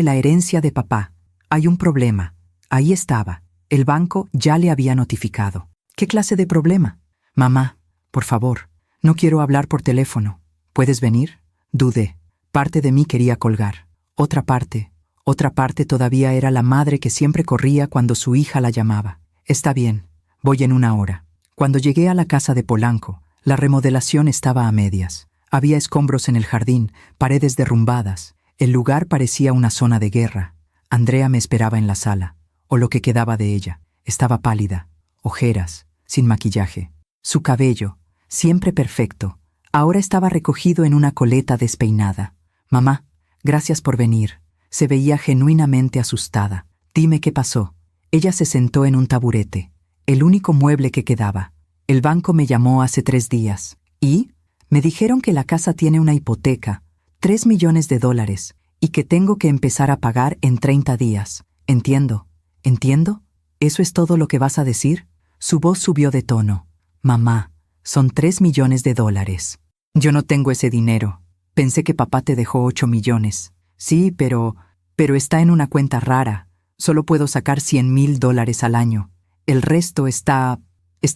[SPEAKER 1] la herencia de papá. Hay un problema. Ahí estaba. El banco ya le había notificado. ¿Qué clase de problema? Mamá, por favor, no quiero hablar por teléfono. ¿Puedes venir? Dudé. Parte de mí quería colgar. Otra parte todavía era la madre que siempre corría cuando su hija la llamaba. Está bien, voy en 1 hora. Cuando llegué a la casa de Polanco, la remodelación estaba a medias. Había escombros en el jardín, paredes derrumbadas. El lugar parecía una zona de guerra. Andrea me esperaba en la sala, o lo que quedaba de ella. Estaba pálida, ojeras, sin maquillaje. Su cabello, siempre perfecto, ahora estaba recogido en una coleta despeinada. Mamá, gracias por venir. Se veía genuinamente asustada. Dime qué pasó. Ella se sentó en un taburete, el único mueble que quedaba. El banco me llamó hace 3 días. ¿Y? Me dijeron que la casa tiene una hipoteca, $3 millones, y que tengo que empezar a pagar en 30 días. Entiendo. ¿Entiendo? ¿Eso es todo lo que vas a decir? Su voz subió de tono. Mamá, son $3 millones. Yo no tengo ese dinero. Pensé que papá te dejó 8 millones. Sí, pero está en una cuenta rara. Solo puedo sacar $100,000 al año. El resto está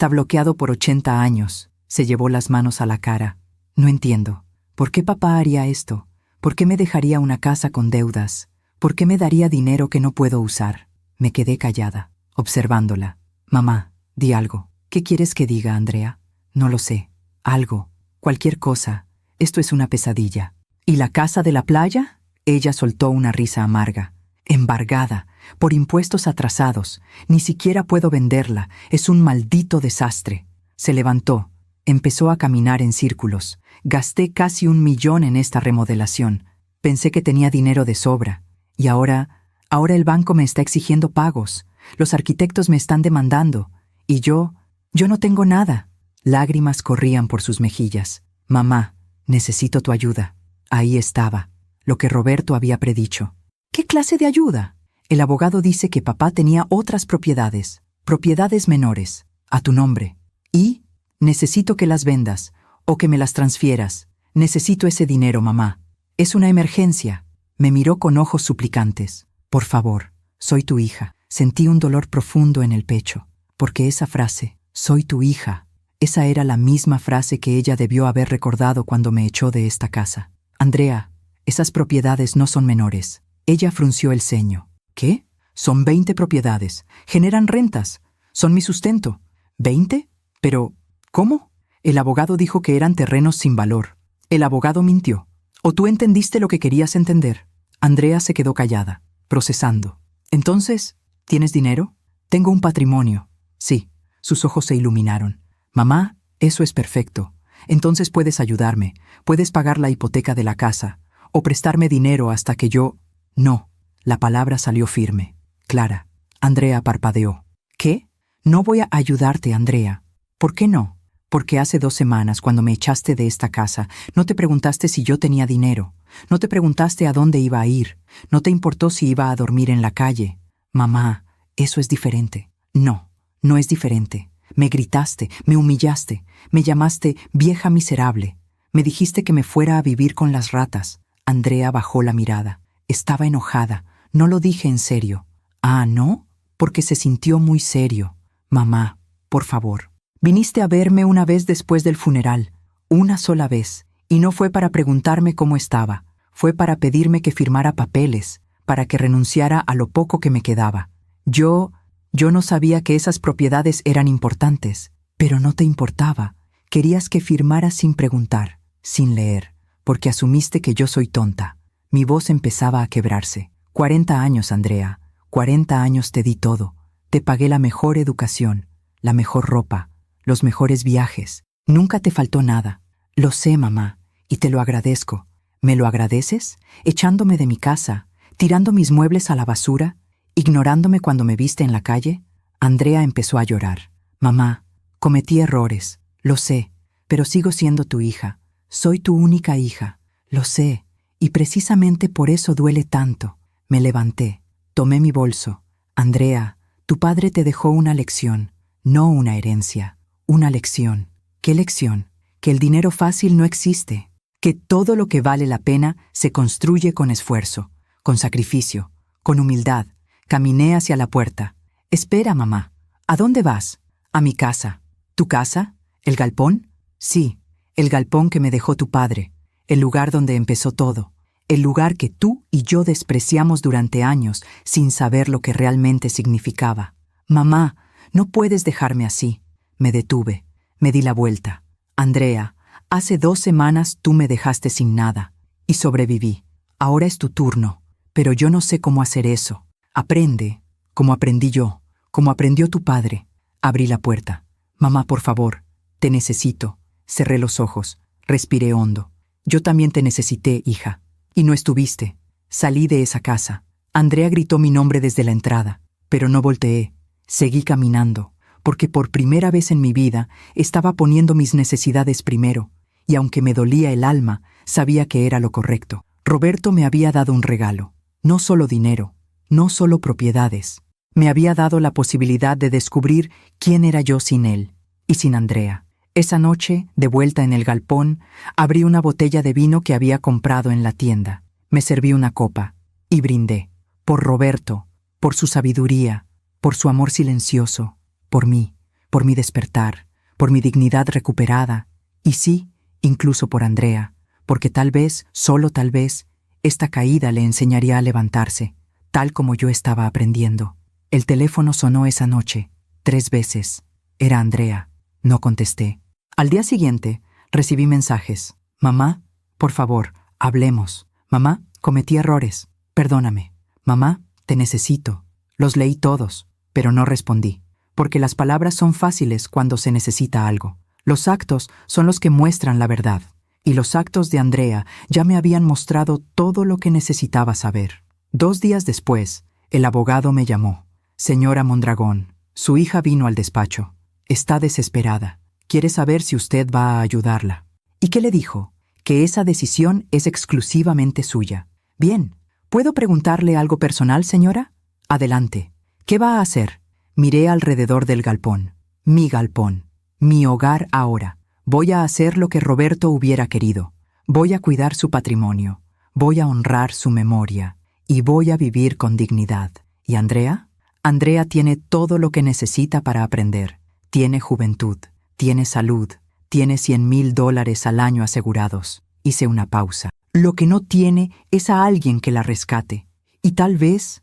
[SPEAKER 1] bloqueado por 80 años. Se llevó las manos a la cara. No entiendo. ¿Por qué papá haría esto? ¿Por qué me dejaría una casa con deudas? ¿Por qué me daría dinero que no puedo usar? Me quedé callada, observándola. Mamá, di algo. ¿Qué quieres que diga, Andrea? No lo sé. Algo. Cualquier cosa. Esto es una pesadilla. ¿Y la casa de la playa? Ella soltó una risa amarga. Embargada, por impuestos atrasados. Ni siquiera puedo venderla. Es un maldito desastre. Se levantó. Empezó a caminar en círculos. Gasté casi $1 millón en esta remodelación. Pensé que tenía dinero de sobra. Y ahora el banco me está exigiendo pagos. Los arquitectos me están demandando. Y yo no tengo nada. Lágrimas corrían por sus mejillas. Mamá, necesito tu ayuda. Ahí estaba, lo que Roberto había predicho. ¿Qué clase de ayuda? El abogado dice que papá tenía otras propiedades menores, a tu nombre. Y necesito que las vendas o que me las transfieras. Necesito ese dinero, mamá. Es una emergencia. Me miró con ojos suplicantes. Por favor, soy tu hija. Sentí un dolor profundo en el pecho, porque esa frase, soy tu hija, esa era la misma frase que ella debió haber recordado cuando me echó de esta casa. Andrea, esas propiedades no son menores. Ella frunció el ceño. ¿Qué? Son 20 propiedades. Generan rentas. Son mi sustento. ¿20? Pero, ¿cómo? El abogado dijo que eran terrenos sin valor. El abogado mintió. ¿O tú entendiste lo que querías entender? Andrea se quedó callada, procesando. Entonces, ¿tienes dinero? Tengo un patrimonio. Sí. Sus ojos se iluminaron. Mamá, eso es perfecto. Entonces puedes ayudarme. Puedes pagar la hipoteca de la casa. O prestarme dinero hasta que yo... No. La palabra salió firme, clara. Andrea parpadeó. ¿Qué? No voy a ayudarte, Andrea. ¿Por qué no? Porque hace 2 semanas, cuando me echaste de esta casa, no te preguntaste si yo tenía dinero. No te preguntaste a dónde iba a ir. No te importó si iba a dormir en la calle. Mamá, eso es diferente. No, no es diferente. Me gritaste, me humillaste, me llamaste vieja miserable. Me dijiste que me fuera a vivir con las ratas. Andrea bajó la mirada. Estaba enojada. No lo dije en serio. Ah, ¿no? Porque se sintió muy serio. Mamá, por favor. Viniste a verme una vez después del funeral. Una sola vez. Y no fue para preguntarme cómo estaba. Fue para pedirme que firmara papeles, para que renunciara a lo poco que me quedaba. Yo no sabía que esas propiedades eran importantes, pero no te importaba. Querías que firmara sin preguntar, sin leer, porque asumiste que yo soy tonta. Mi voz empezaba a quebrarse. 40 años, Andrea. 40 años te di todo. Te pagué la mejor educación, la mejor ropa, los mejores viajes. Nunca te faltó nada. Lo sé, mamá, y te lo agradezco. ¿Me lo agradeces? Echándome de mi casa, tirando mis muebles a la basura, ignorándome cuando me viste en la calle. Andrea empezó a llorar. Mamá, cometí errores, lo sé, pero sigo siendo tu hija. Soy tu única hija, lo sé, y precisamente por eso duele tanto. Me levanté, tomé mi bolso. Andrea, tu padre te dejó una lección, no una herencia, una lección. ¿Qué lección? Que el dinero fácil no existe, que todo lo que vale la pena se construye con esfuerzo, con sacrificio, con humildad. Caminé hacia la puerta. Espera, mamá. ¿A dónde vas? A mi casa. ¿Tu casa? ¿El galpón? Sí, el galpón que me dejó tu padre, el lugar donde empezó todo, el lugar que tú y yo despreciamos durante años sin saber lo que realmente significaba. Mamá, no puedes dejarme así. Me detuve, me di la vuelta. Andrea, hace 2 semanas tú me dejaste sin nada y sobreviví. Ahora es tu turno, pero yo no sé cómo hacer eso. Aprende, como aprendí yo, como aprendió tu padre. Abrí la puerta. Mamá, por favor, te necesito. Cerré los ojos, respiré hondo. Yo también te necesité, hija. Y no estuviste. Salí de esa casa. Andrea gritó mi nombre desde la entrada, pero no volteé. Seguí caminando, porque por primera vez en mi vida estaba poniendo mis necesidades primero, y aunque me dolía el alma, sabía que era lo correcto. Roberto me había dado un regalo, no solo dinero, no solo propiedades. Me había dado la posibilidad de descubrir quién era yo sin él y sin Andrea. Esa noche, de vuelta en el galpón, abrí una botella de vino que había comprado en la tienda. Me serví una copa y brindé. Por Roberto, por su sabiduría, por su amor silencioso, por mí, por mi despertar, por mi dignidad recuperada, y sí, incluso por Andrea, porque tal vez, solo tal vez, esta caída le enseñaría a levantarse, tal como yo estaba aprendiendo. El teléfono sonó esa noche, 3 veces. Era Andrea. No contesté. Al día siguiente, recibí mensajes. Mamá, por favor, hablemos. Mamá, cometí errores. Perdóname. Mamá, te necesito. Los leí todos, pero no respondí, porque las palabras son fáciles cuando se necesita algo. Los actos son los que muestran la verdad, y los actos de Andrea ya me habían mostrado todo lo que necesitaba saber. 2 días después, el abogado me llamó. Señora Mondragón, su hija vino al despacho. Está desesperada. Quiere saber si usted va a ayudarla. ¿Y qué le dijo? que esa decisión es exclusivamente suya. Bien, ¿puedo preguntarle algo personal, señora? Adelante. ¿Qué va a hacer? Miré alrededor del galpón. Mi galpón. Mi hogar ahora. Voy a hacer lo que Roberto hubiera querido. Voy a cuidar su patrimonio. Voy a honrar su memoria. Y voy a vivir con dignidad. ¿Y Andrea? Andrea tiene todo lo que necesita para aprender. Tiene juventud. Tiene salud. Tiene $100,000 al año asegurados. Hice una pausa. Lo que no tiene es a alguien que la rescate. Y tal vez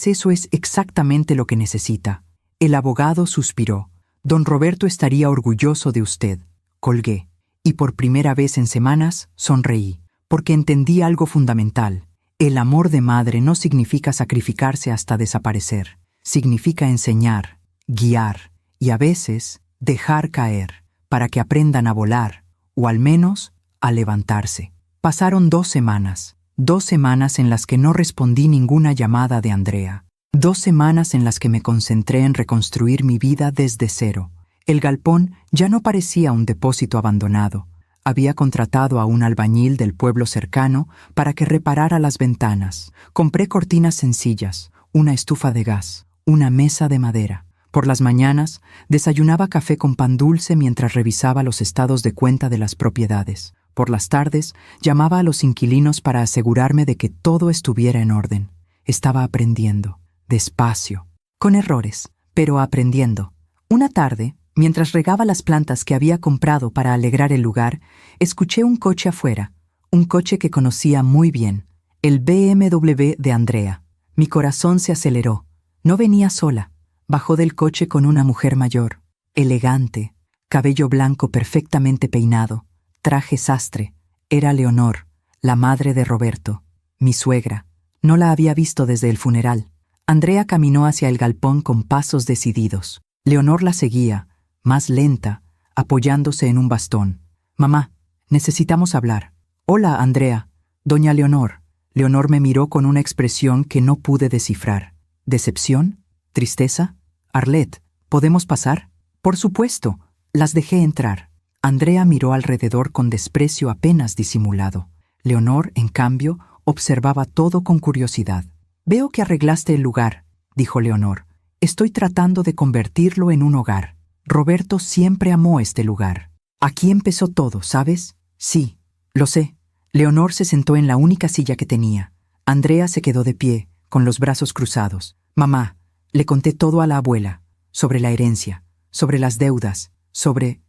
[SPEAKER 1] eso es exactamente lo que necesita. El abogado suspiró. Don Roberto estaría orgulloso de usted. Colgué. Y por primera vez en semanas sonreí, porque entendí algo fundamental. El amor de madre no significa sacrificarse hasta desaparecer. Significa enseñar, guiar y a veces dejar caer para que aprendan a volar, o al menos a levantarse. Pasaron 2 semanas. 2 semanas en las que no respondí ninguna llamada de Andrea. 2 semanas en las que me concentré en reconstruir mi vida desde cero. El galpón ya no parecía un depósito abandonado. Había contratado a un albañil del pueblo cercano para que reparara las ventanas. Compré cortinas sencillas, una estufa de gas, una mesa de madera. Por las mañanas, desayunaba café con pan dulce mientras revisaba los estados de cuenta de las propiedades. Por las tardes, llamaba a los inquilinos para asegurarme de que todo estuviera en orden. Estaba aprendiendo, despacio, con errores, pero aprendiendo. Una tarde, mientras regaba las plantas que había comprado para alegrar el lugar, escuché un coche afuera, un coche que conocía muy bien, el BMW de Andrea. Mi corazón se aceleró. No venía sola. Bajó del coche con una mujer mayor, elegante, cabello blanco perfectamente peinado, traje sastre. Era Leonor, la madre de Roberto, mi suegra. No la había visto desde el funeral. Andrea caminó hacia el galpón con pasos decididos. Leonor la seguía, más lenta, apoyándose en un bastón. «Mamá, necesitamos hablar». «Hola, Andrea». «Doña Leonor». Leonor me miró con una expresión que no pude descifrar. ¿Decepción? ¿Tristeza? «Arlette, ¿podemos pasar?» «Por supuesto». Las dejé entrar. Andrea miró alrededor con desprecio apenas disimulado. Leonor, en cambio, observaba todo con curiosidad. «Veo que arreglaste el lugar», dijo Leonor. «Estoy tratando de convertirlo en un hogar. Roberto siempre amó este lugar. Aquí empezó todo, ¿sabes?» «Sí, lo sé». Leonor se sentó en la única silla que tenía. Andrea se quedó de pie, con los brazos cruzados. «Mamá, le conté todo a la abuela, sobre la herencia, sobre las deudas, sobre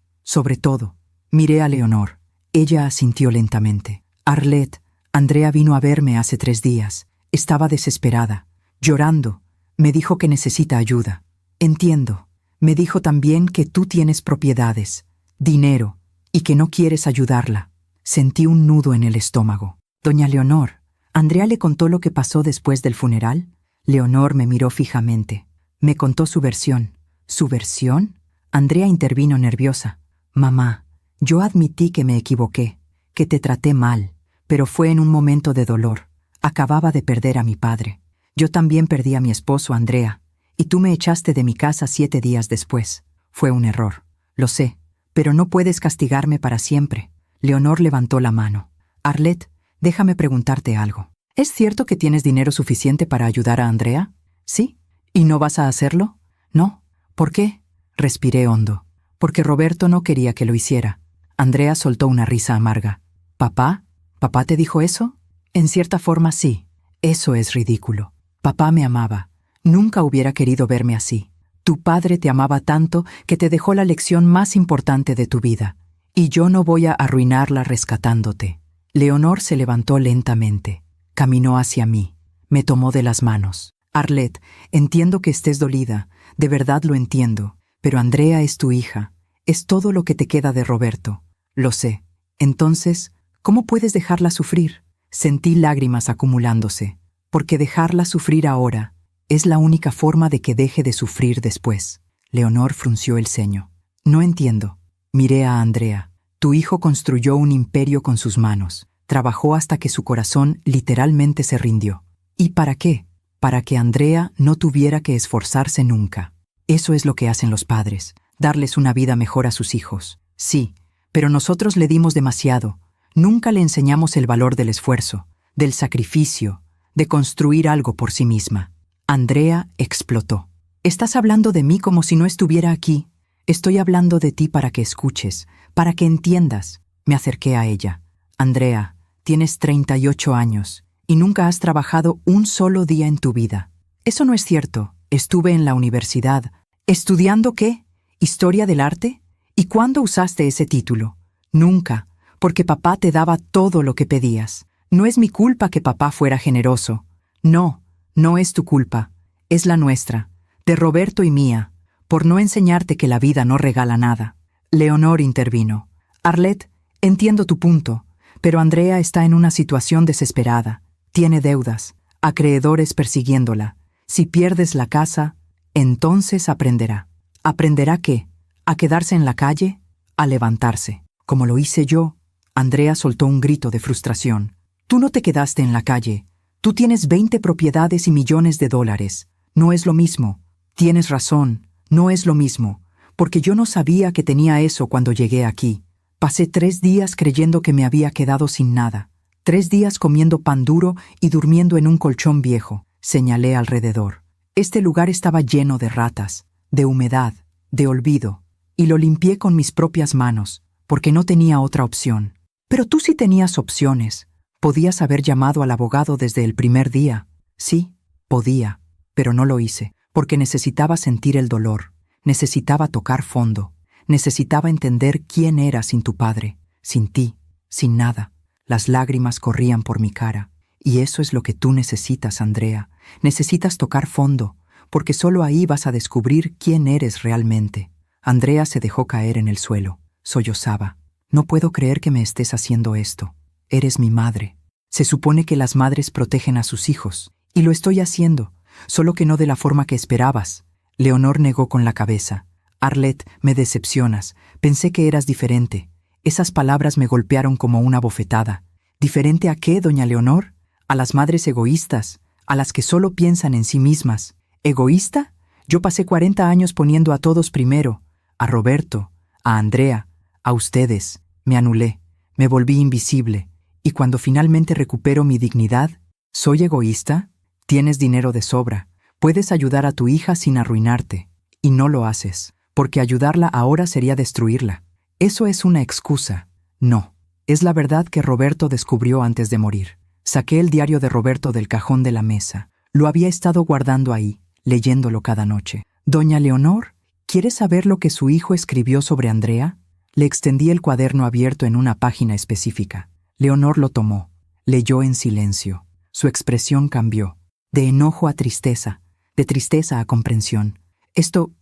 [SPEAKER 1] todo». Miré a Leonor. Ella asintió lentamente. «Arlette, Andrea vino a verme hace 3 días. Estaba desesperada, llorando. Me dijo que necesita ayuda». «Entiendo. Me dijo también que tú tienes propiedades, dinero, y que no quieres ayudarla». Sentí un nudo en el estómago. «Doña Leonor, ¿Andrea le contó lo que pasó después del funeral?» Leonor me miró fijamente. Me contó su versión. ¿Su versión? Andrea intervino nerviosa. «Mamá, yo admití que me equivoqué, que te traté mal, pero fue en un momento de dolor. Acababa de perder a mi padre. Yo también perdí a mi esposo, Andrea, y tú me echaste de mi casa 7 días después. Fue un error, lo sé, pero no puedes castigarme para siempre». Leonor levantó la mano. «Arlette, déjame preguntarte algo. ¿Es cierto que tienes dinero suficiente para ayudar a Andrea?» «Sí». «¿Y no vas a hacerlo?» «No». «¿Por qué?» Respiré hondo. «Porque Roberto no quería que lo hiciera». Andrea soltó una risa amarga. «¿Papá? ¿Papá te dijo eso?» «En cierta forma sí. Eso es ridículo. Papá me amaba. Nunca hubiera querido verme así. Tu padre te amaba tanto que te dejó la lección más importante de tu vida. Y yo no voy a arruinarla rescatándote». Leonor se levantó lentamente. Caminó hacia mí. Me tomó de las manos. «Arlette, entiendo que estés dolida. De verdad lo entiendo. Pero Andrea es tu hija. Es todo lo que te queda de Roberto. Lo sé. Entonces, ¿cómo puedes dejarla sufrir?» Sentí lágrimas acumulándose. «Porque dejarla sufrir ahora es la única forma de que deje de sufrir después». Leonor frunció el ceño. «No entiendo». Miré a Andrea. «Tu hijo construyó un imperio con sus manos. Trabajó hasta que su corazón literalmente se rindió. ¿Y para qué? Para que Andrea no tuviera que esforzarse nunca. Eso es lo que hacen los padres, darles una vida mejor a sus hijos. Sí, pero nosotros le dimos demasiado. Nunca le enseñamos el valor del esfuerzo, del sacrificio, de construir algo por sí misma. Andrea explotó. Estás hablando de mí como si no estuviera aquí. Estoy hablando de ti para que escuches, para que entiendas. Me acerqué a ella. Andrea, tienes 38 años y nunca has trabajado un solo día en tu vida. Eso no es cierto. Estuve en la universidad. ¿Estudiando qué? ¿Historia del arte? ¿Y cuándo usaste ese título? Nunca, porque papá te daba todo lo que pedías. No es mi culpa que papá fuera generoso. No, no es tu culpa. Es la nuestra, de Roberto y mía, por no enseñarte que la vida no regala nada. Leonor intervino. Arlette, entiendo tu punto, pero Andrea está en una situación desesperada. Tiene deudas, acreedores persiguiéndola. Si pierdes la casa, entonces aprenderá. ¿Aprenderá qué? ¿A quedarse en la calle? A levantarse. Como lo hice yo. Andrea soltó un grito de frustración. Tú no te quedaste en la calle. Tú tienes 20 propiedades y millones de dólares. No es lo mismo. Tienes razón, no es lo mismo, porque yo no sabía que tenía eso cuando llegué aquí. Pasé 3 días creyendo que me había quedado sin nada. 3 días comiendo pan duro y durmiendo en un colchón viejo. Señalé alrededor. Este lugar estaba lleno de ratas, de humedad, de olvido, y lo limpié con mis propias manos, porque no tenía otra opción. Pero tú sí tenías opciones. Podías haber llamado al abogado desde el primer día. Sí, podía, pero no lo hice, porque necesitaba sentir el dolor, necesitaba tocar fondo, necesitaba entender quién era sin tu padre, sin ti, sin nada. Las lágrimas corrían por mi cara. Y eso es lo que tú necesitas, Andrea. Necesitas tocar fondo, porque solo ahí vas a descubrir quién eres realmente. Andrea se dejó caer en el suelo. Sollozaba. No puedo creer que me estés haciendo esto. Eres mi madre. Se supone que las madres protegen a sus hijos. Y lo estoy haciendo, solo que no de la forma que esperabas. Leonor negó con la cabeza. Arlette, me decepcionas. Pensé que eras diferente. Esas palabras me golpearon como una bofetada. ¿Diferente a qué, doña Leonor? A las madres egoístas, a las que solo piensan en sí mismas. ¿Egoísta? Yo pasé 40 años poniendo a todos primero. A Roberto, a Andrea, a ustedes. Me anulé, me volví invisible. Y cuando finalmente recupero mi dignidad, ¿soy egoísta? Tienes dinero de sobra. Puedes ayudar a tu hija sin arruinarte. Y no lo haces, porque ayudarla ahora sería destruirla. Eso es una excusa. No, es la verdad que Roberto descubrió antes de morir. Saqué el diario de Roberto del cajón de la mesa. Lo había estado guardando ahí, leyéndolo cada noche. Doña Leonor, ¿quiere saber lo que su hijo escribió sobre Andrea? Le extendí el cuaderno abierto en una página específica. Leonor lo tomó. Leyó en silencio. Su expresión cambió. De enojo a tristeza. De tristeza a comprensión. Esto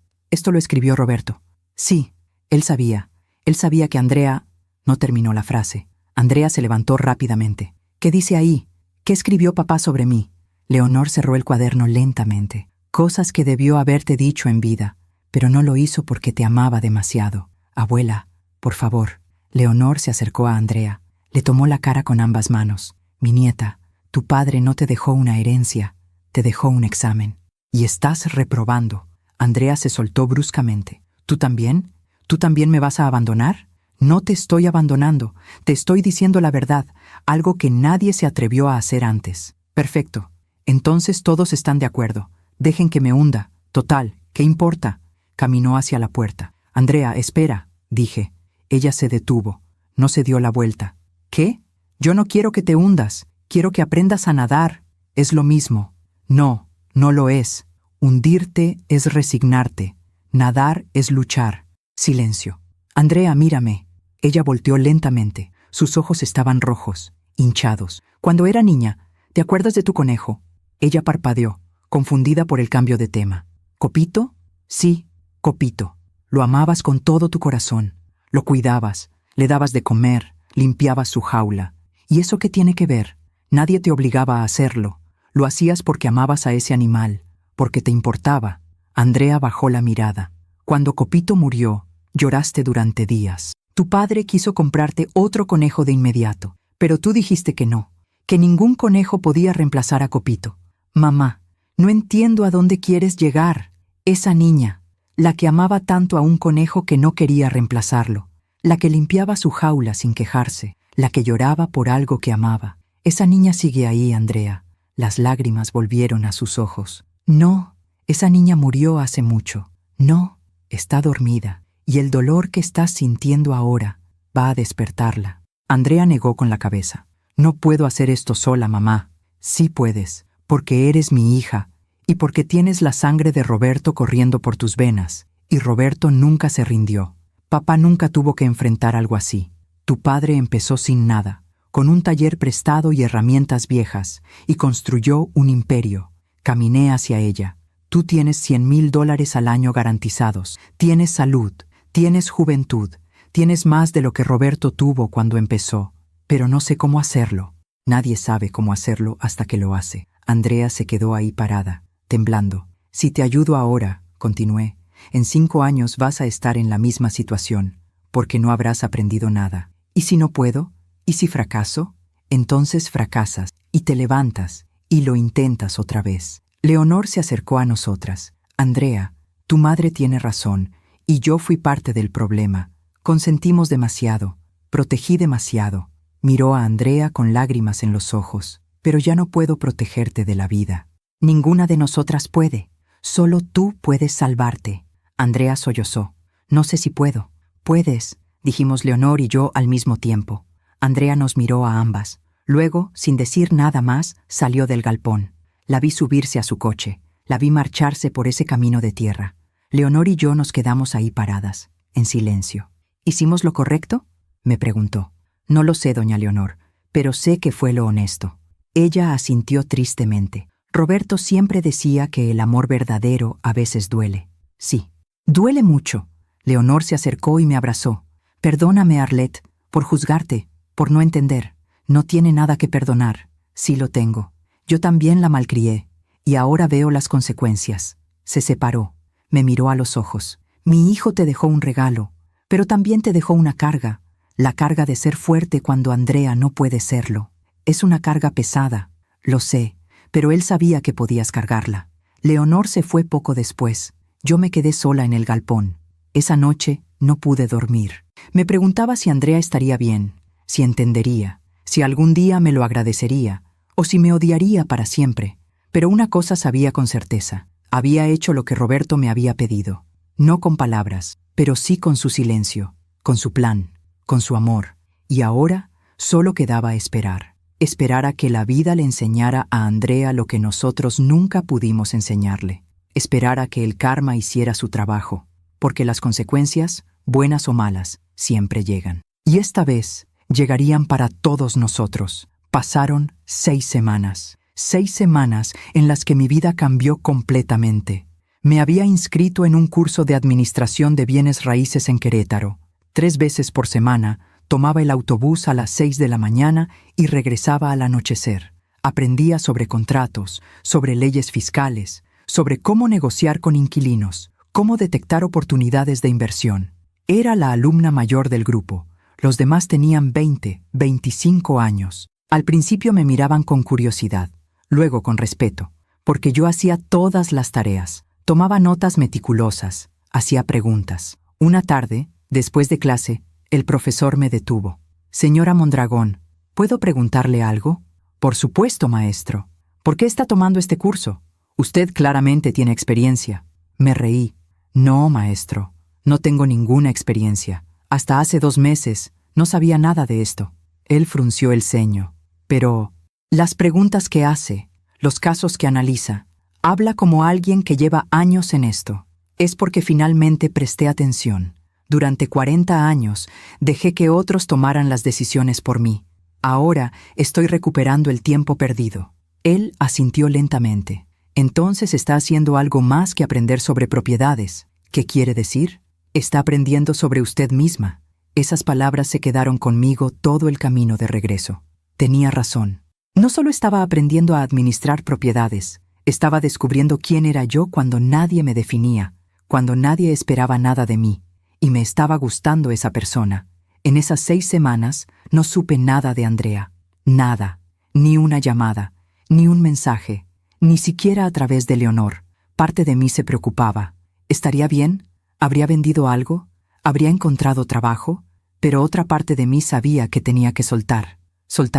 [SPEAKER 1] lo escribió Roberto. Sí, él sabía. Él sabía que Andrea... No terminó la frase. Andrea se levantó rápidamente. ¿Qué dice ahí? ¿Qué escribió papá sobre mí? Leonor cerró el cuaderno lentamente. Cosas que debió haberte dicho en vida, pero no lo hizo porque te amaba demasiado. Abuela, por favor. Leonor se acercó a Andrea. Le tomó la cara con ambas manos. Mi nieta, tu padre no te dejó una herencia, te dejó un examen. Y estás reprobando. Andrea se soltó bruscamente. ¿Tú también? ¿Tú también me vas a abandonar? No te estoy abandonando, te estoy diciendo la verdad, algo que nadie se atrevió a hacer antes. Perfecto. Entonces todos están de acuerdo. Dejen que me hunda. Total, ¿qué importa? Caminó hacia la puerta. Andrea, espera, dije. Ella se detuvo. No se dio la vuelta. ¿Qué? Yo no quiero que te hundas. Quiero que aprendas a nadar. Es lo mismo. No, no lo es. Hundirte es resignarte. Nadar es luchar. Silencio. Andrea, mírame. Ella volteó lentamente. Sus ojos estaban rojos, hinchados. Cuando era niña, ¿te acuerdas de tu conejo? Ella parpadeó, confundida por el cambio de tema. ¿Copito? Sí, Copito. Lo amabas con todo tu corazón. Lo cuidabas, le dabas de comer, limpiabas su jaula. ¿Y eso qué tiene que ver? Nadie te obligaba a hacerlo. Lo hacías porque amabas a ese animal, porque te importaba. Andrea bajó la mirada. Cuando Copito murió, lloraste durante días. Tu padre quiso comprarte otro conejo de inmediato, pero tú dijiste que no, que ningún conejo podía reemplazar a Copito. Mamá, no entiendo a dónde quieres llegar. Esa niña, la que amaba tanto a un conejo que no quería reemplazarlo, la que limpiaba su jaula sin quejarse, la que lloraba por algo que amaba. Esa niña sigue ahí, Andrea. Las lágrimas volvieron a sus ojos. No, esa niña murió hace mucho. No, está dormida, y el dolor que estás sintiendo ahora va a despertarla. Andrea negó con la cabeza. No puedo hacer esto sola, mamá. Sí puedes, porque eres mi hija, y porque tienes la sangre de Roberto corriendo por tus venas, y Roberto nunca se rindió. Papá nunca tuvo que enfrentar algo así. Tu padre empezó sin nada, con un taller prestado y herramientas viejas, y construyó un imperio. Caminé hacia ella. Tú tienes $100,000 al año garantizados. Tienes salud, tienes juventud, tienes más de lo que Roberto tuvo cuando empezó. Pero no sé cómo hacerlo. Nadie sabe cómo hacerlo hasta que lo hace. Andrea se quedó ahí parada, temblando. Si te ayudo ahora, continué, en 5 años vas a estar en la misma situación, porque no habrás aprendido nada. ¿Y si no puedo? ¿Y si fracaso? Entonces fracasas, y te levantas, y lo intentas otra vez. Leonor se acercó a nosotras. Andrea, tu madre tiene razón, y yo fui parte del problema. Consentimos demasiado, protegí demasiado. Miró a Andrea con lágrimas en los ojos. Pero ya no puedo protegerte de la vida. Ninguna de nosotras puede. Solo tú puedes salvarte. Andrea sollozó. No sé si puedo. Puedes, dijimos Leonor y yo al mismo tiempo. Andrea nos miró a ambas. Luego, sin decir nada más, salió del galpón. La vi subirse a su coche. La vi marcharse por ese camino de tierra. Leonor y yo nos quedamos ahí paradas, en silencio. ¿Hicimos lo correcto?, me preguntó. No lo sé, doña Leonor, pero sé que fue lo honesto. Ella asintió tristemente. Roberto siempre decía que el amor verdadero a veces duele. Sí, duele mucho. Leonor se acercó y me abrazó. Perdóname, Arlette, por juzgarte, por no entender. No tiene nada que perdonar. Sí lo tengo. Yo también la malcrié, y ahora veo las consecuencias. Se separó. Me miró a los ojos. Mi hijo te dejó un regalo, pero también te dejó una carga. La carga de ser fuerte cuando Andrea no puede serlo. Es una carga pesada, lo sé, pero él sabía que podías cargarla. Leonor se fue poco después. Yo me quedé sola en el galpón. Esa noche no pude dormir. Me preguntaba si Andrea estaría bien, si entendería, si algún día me lo agradecería, o si me odiaría para siempre. Pero una cosa sabía con certeza. Había hecho lo que Roberto me había pedido. No con palabras, pero sí con su silencio, con su plan, con su amor, y ahora solo quedaba esperar. Esperar a que la vida le enseñara a Andrea lo que nosotros nunca pudimos enseñarle. Esperar a que el karma hiciera su trabajo, porque las consecuencias, buenas o malas, siempre llegan. Y esta vez llegarían para todos nosotros. Pasaron 6 semanas. 6 semanas en las que mi vida cambió completamente. Me había inscrito en un curso de administración de bienes raíces en Querétaro. 3 veces por semana, tomaba el autobús a las 6 de la mañana y regresaba al anochecer. Aprendía sobre contratos, sobre leyes fiscales, sobre cómo negociar con inquilinos, cómo detectar oportunidades de inversión. Era la alumna mayor del grupo. Los demás tenían 20, 25 años. Al principio me miraban con curiosidad, luego con respeto, porque yo hacía todas las tareas, tomaba notas meticulosas, hacía preguntas. Una tarde, después de clase, el profesor me detuvo. Señora Mondragón, ¿puedo preguntarle algo? Por supuesto, maestro. ¿Por qué está tomando este curso? Usted claramente tiene experiencia. Me reí. No, maestro, no tengo ninguna experiencia. Hasta hace 2 meses no sabía nada de esto. Él frunció el ceño. Pero las preguntas que hace, los casos que analiza, habla como alguien que lleva años en esto. Es porque finalmente presté atención. Durante 40 años dejé que otros tomaran las decisiones por mí. Ahora estoy recuperando el tiempo perdido. Él asintió lentamente. Entonces está haciendo algo más que aprender sobre propiedades. ¿Qué quiere decir? Está aprendiendo sobre usted misma. Esas palabras se quedaron conmigo todo el camino de regreso. Tenía razón. No solo estaba aprendiendo a administrar propiedades, estaba descubriendo quién era yo cuando nadie me definía, cuando nadie esperaba nada de mí. Y me estaba gustando esa persona. En esas 6 semanas no supe nada de Andrea. Nada. Ni una llamada, ni un mensaje, ni siquiera a través de Leonor. Parte de mí se preocupaba. ¿Estaría bien? ¿Habría vendido algo? ¿Habría encontrado trabajo? pero otra parte de mí sabía que tenía que soltar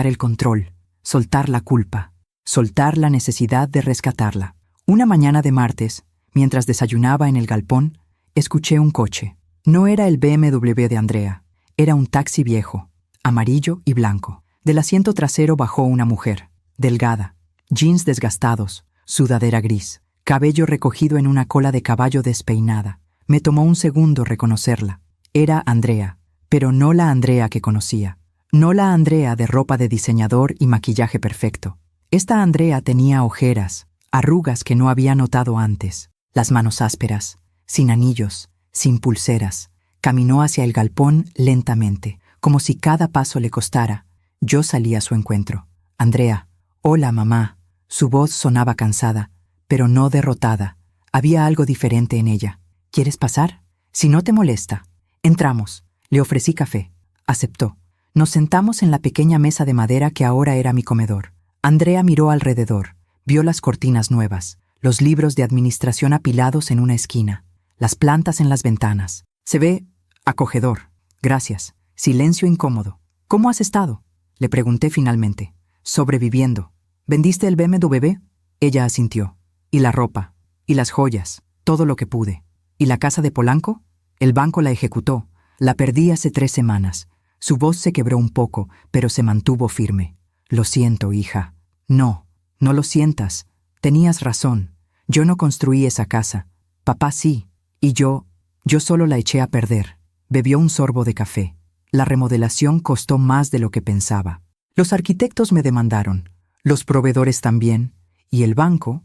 [SPEAKER 1] el control, soltar la culpa, soltar la necesidad de rescatarla. Una mañana de martes, mientras desayunaba en el galpón, escuché un coche. No era el BMW de Andrea, era un taxi viejo, amarillo y blanco. Del asiento trasero bajó una mujer, delgada, jeans desgastados, sudadera gris, cabello recogido en una cola de caballo despeinada. Me tomó un segundo reconocerla. Era Andrea, pero no la Andrea que conocía. No la Andrea de ropa de diseñador y maquillaje perfecto. Esta Andrea tenía ojeras, arrugas que no había notado antes, las manos ásperas, sin anillos, sin pulseras. Caminó hacia el galpón lentamente, como si cada paso le costara. Yo salí a su encuentro. Andrea, hola mamá. Su voz sonaba cansada, pero no derrotada. Había algo diferente en ella. ¿Quieres pasar? Si no te molesta. Entramos. Le ofrecí café. Aceptó. Nos sentamos en la pequeña mesa de madera que ahora era mi comedor. Andrea miró alrededor. Vio las cortinas nuevas, los libros de administración apilados en una esquina, las plantas en las ventanas. Se ve acogedor. Gracias. Silencio incómodo. ¿Cómo has estado? Le pregunté finalmente. Sobreviviendo. ¿Vendiste el BMW? Ella asintió. Y la ropa. Y las joyas. Todo lo que pude. ¿Y la casa de Polanco? El banco la ejecutó. La perdí hace 3 semanas. Su voz se quebró un poco, pero se mantuvo firme. Lo siento, hija. No, no lo sientas. Tenías razón. Yo no construí esa casa. Papá sí. Y yo solo la eché a perder. Bebió un sorbo de café. La remodelación costó más de lo que pensaba. Los arquitectos me demandaron. Los proveedores también. Y el banco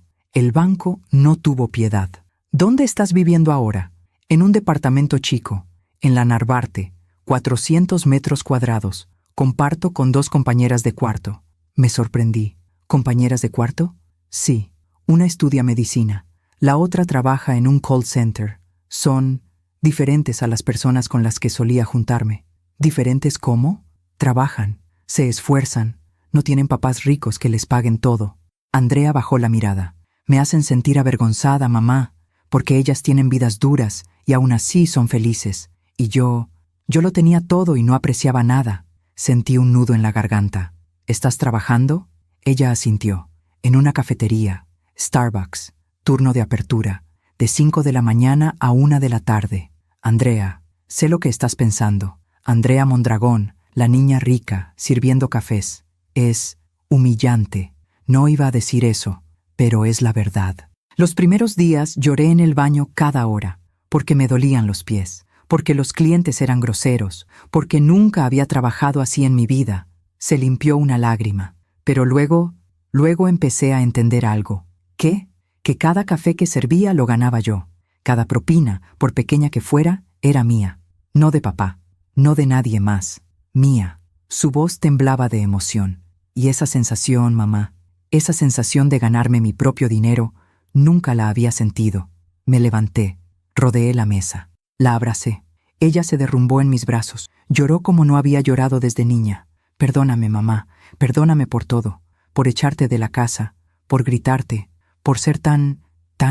[SPEAKER 1] no tuvo piedad. ¿Dónde estás viviendo ahora? En un departamento chico, en la Narvarte, 400 metros cuadrados. Comparto con 2 compañeras de cuarto. Me sorprendí. ¿Compañeras de cuarto? Sí. Una estudia medicina. La otra trabaja en un call center. Son diferentes a las personas con las que solía juntarme. ¿Diferentes cómo? Trabajan, se esfuerzan, no tienen papás ricos que les paguen todo. Andrea bajó la mirada. Me hacen sentir avergonzada, mamá, porque ellas tienen vidas duras y aún así son felices. Y yo lo tenía todo y no apreciaba nada. Sentí un nudo en la garganta. ¿Estás trabajando? Ella asintió. En una cafetería, Starbucks, turno de apertura, de 5 de la mañana a 1 de la tarde. Andrea, sé lo que estás pensando. Andrea Mondragón, la niña rica, sirviendo cafés. Es humillante. No iba a decir eso, pero es la verdad. Los primeros días lloré en el baño cada hora, porque me dolían los pies, porque los clientes eran groseros, porque nunca había trabajado así en mi vida. Se limpió una lágrima, pero luego empecé a entender algo. ¿Qué? Que cada café que servía lo ganaba yo. Cada propina, por pequeña que fuera, era mía. No de papá, no de nadie más. Mía. Su voz temblaba de emoción. Y esa sensación, mamá, esa sensación de ganarme mi propio dinero, nunca la había sentido. Me levanté, rodeé la mesa, la abracé. Ella se derrumbó en mis brazos. Lloró como no había llorado desde niña. Perdóname, mamá, perdóname por todo, por echarte de la casa, por gritarte, por ser tan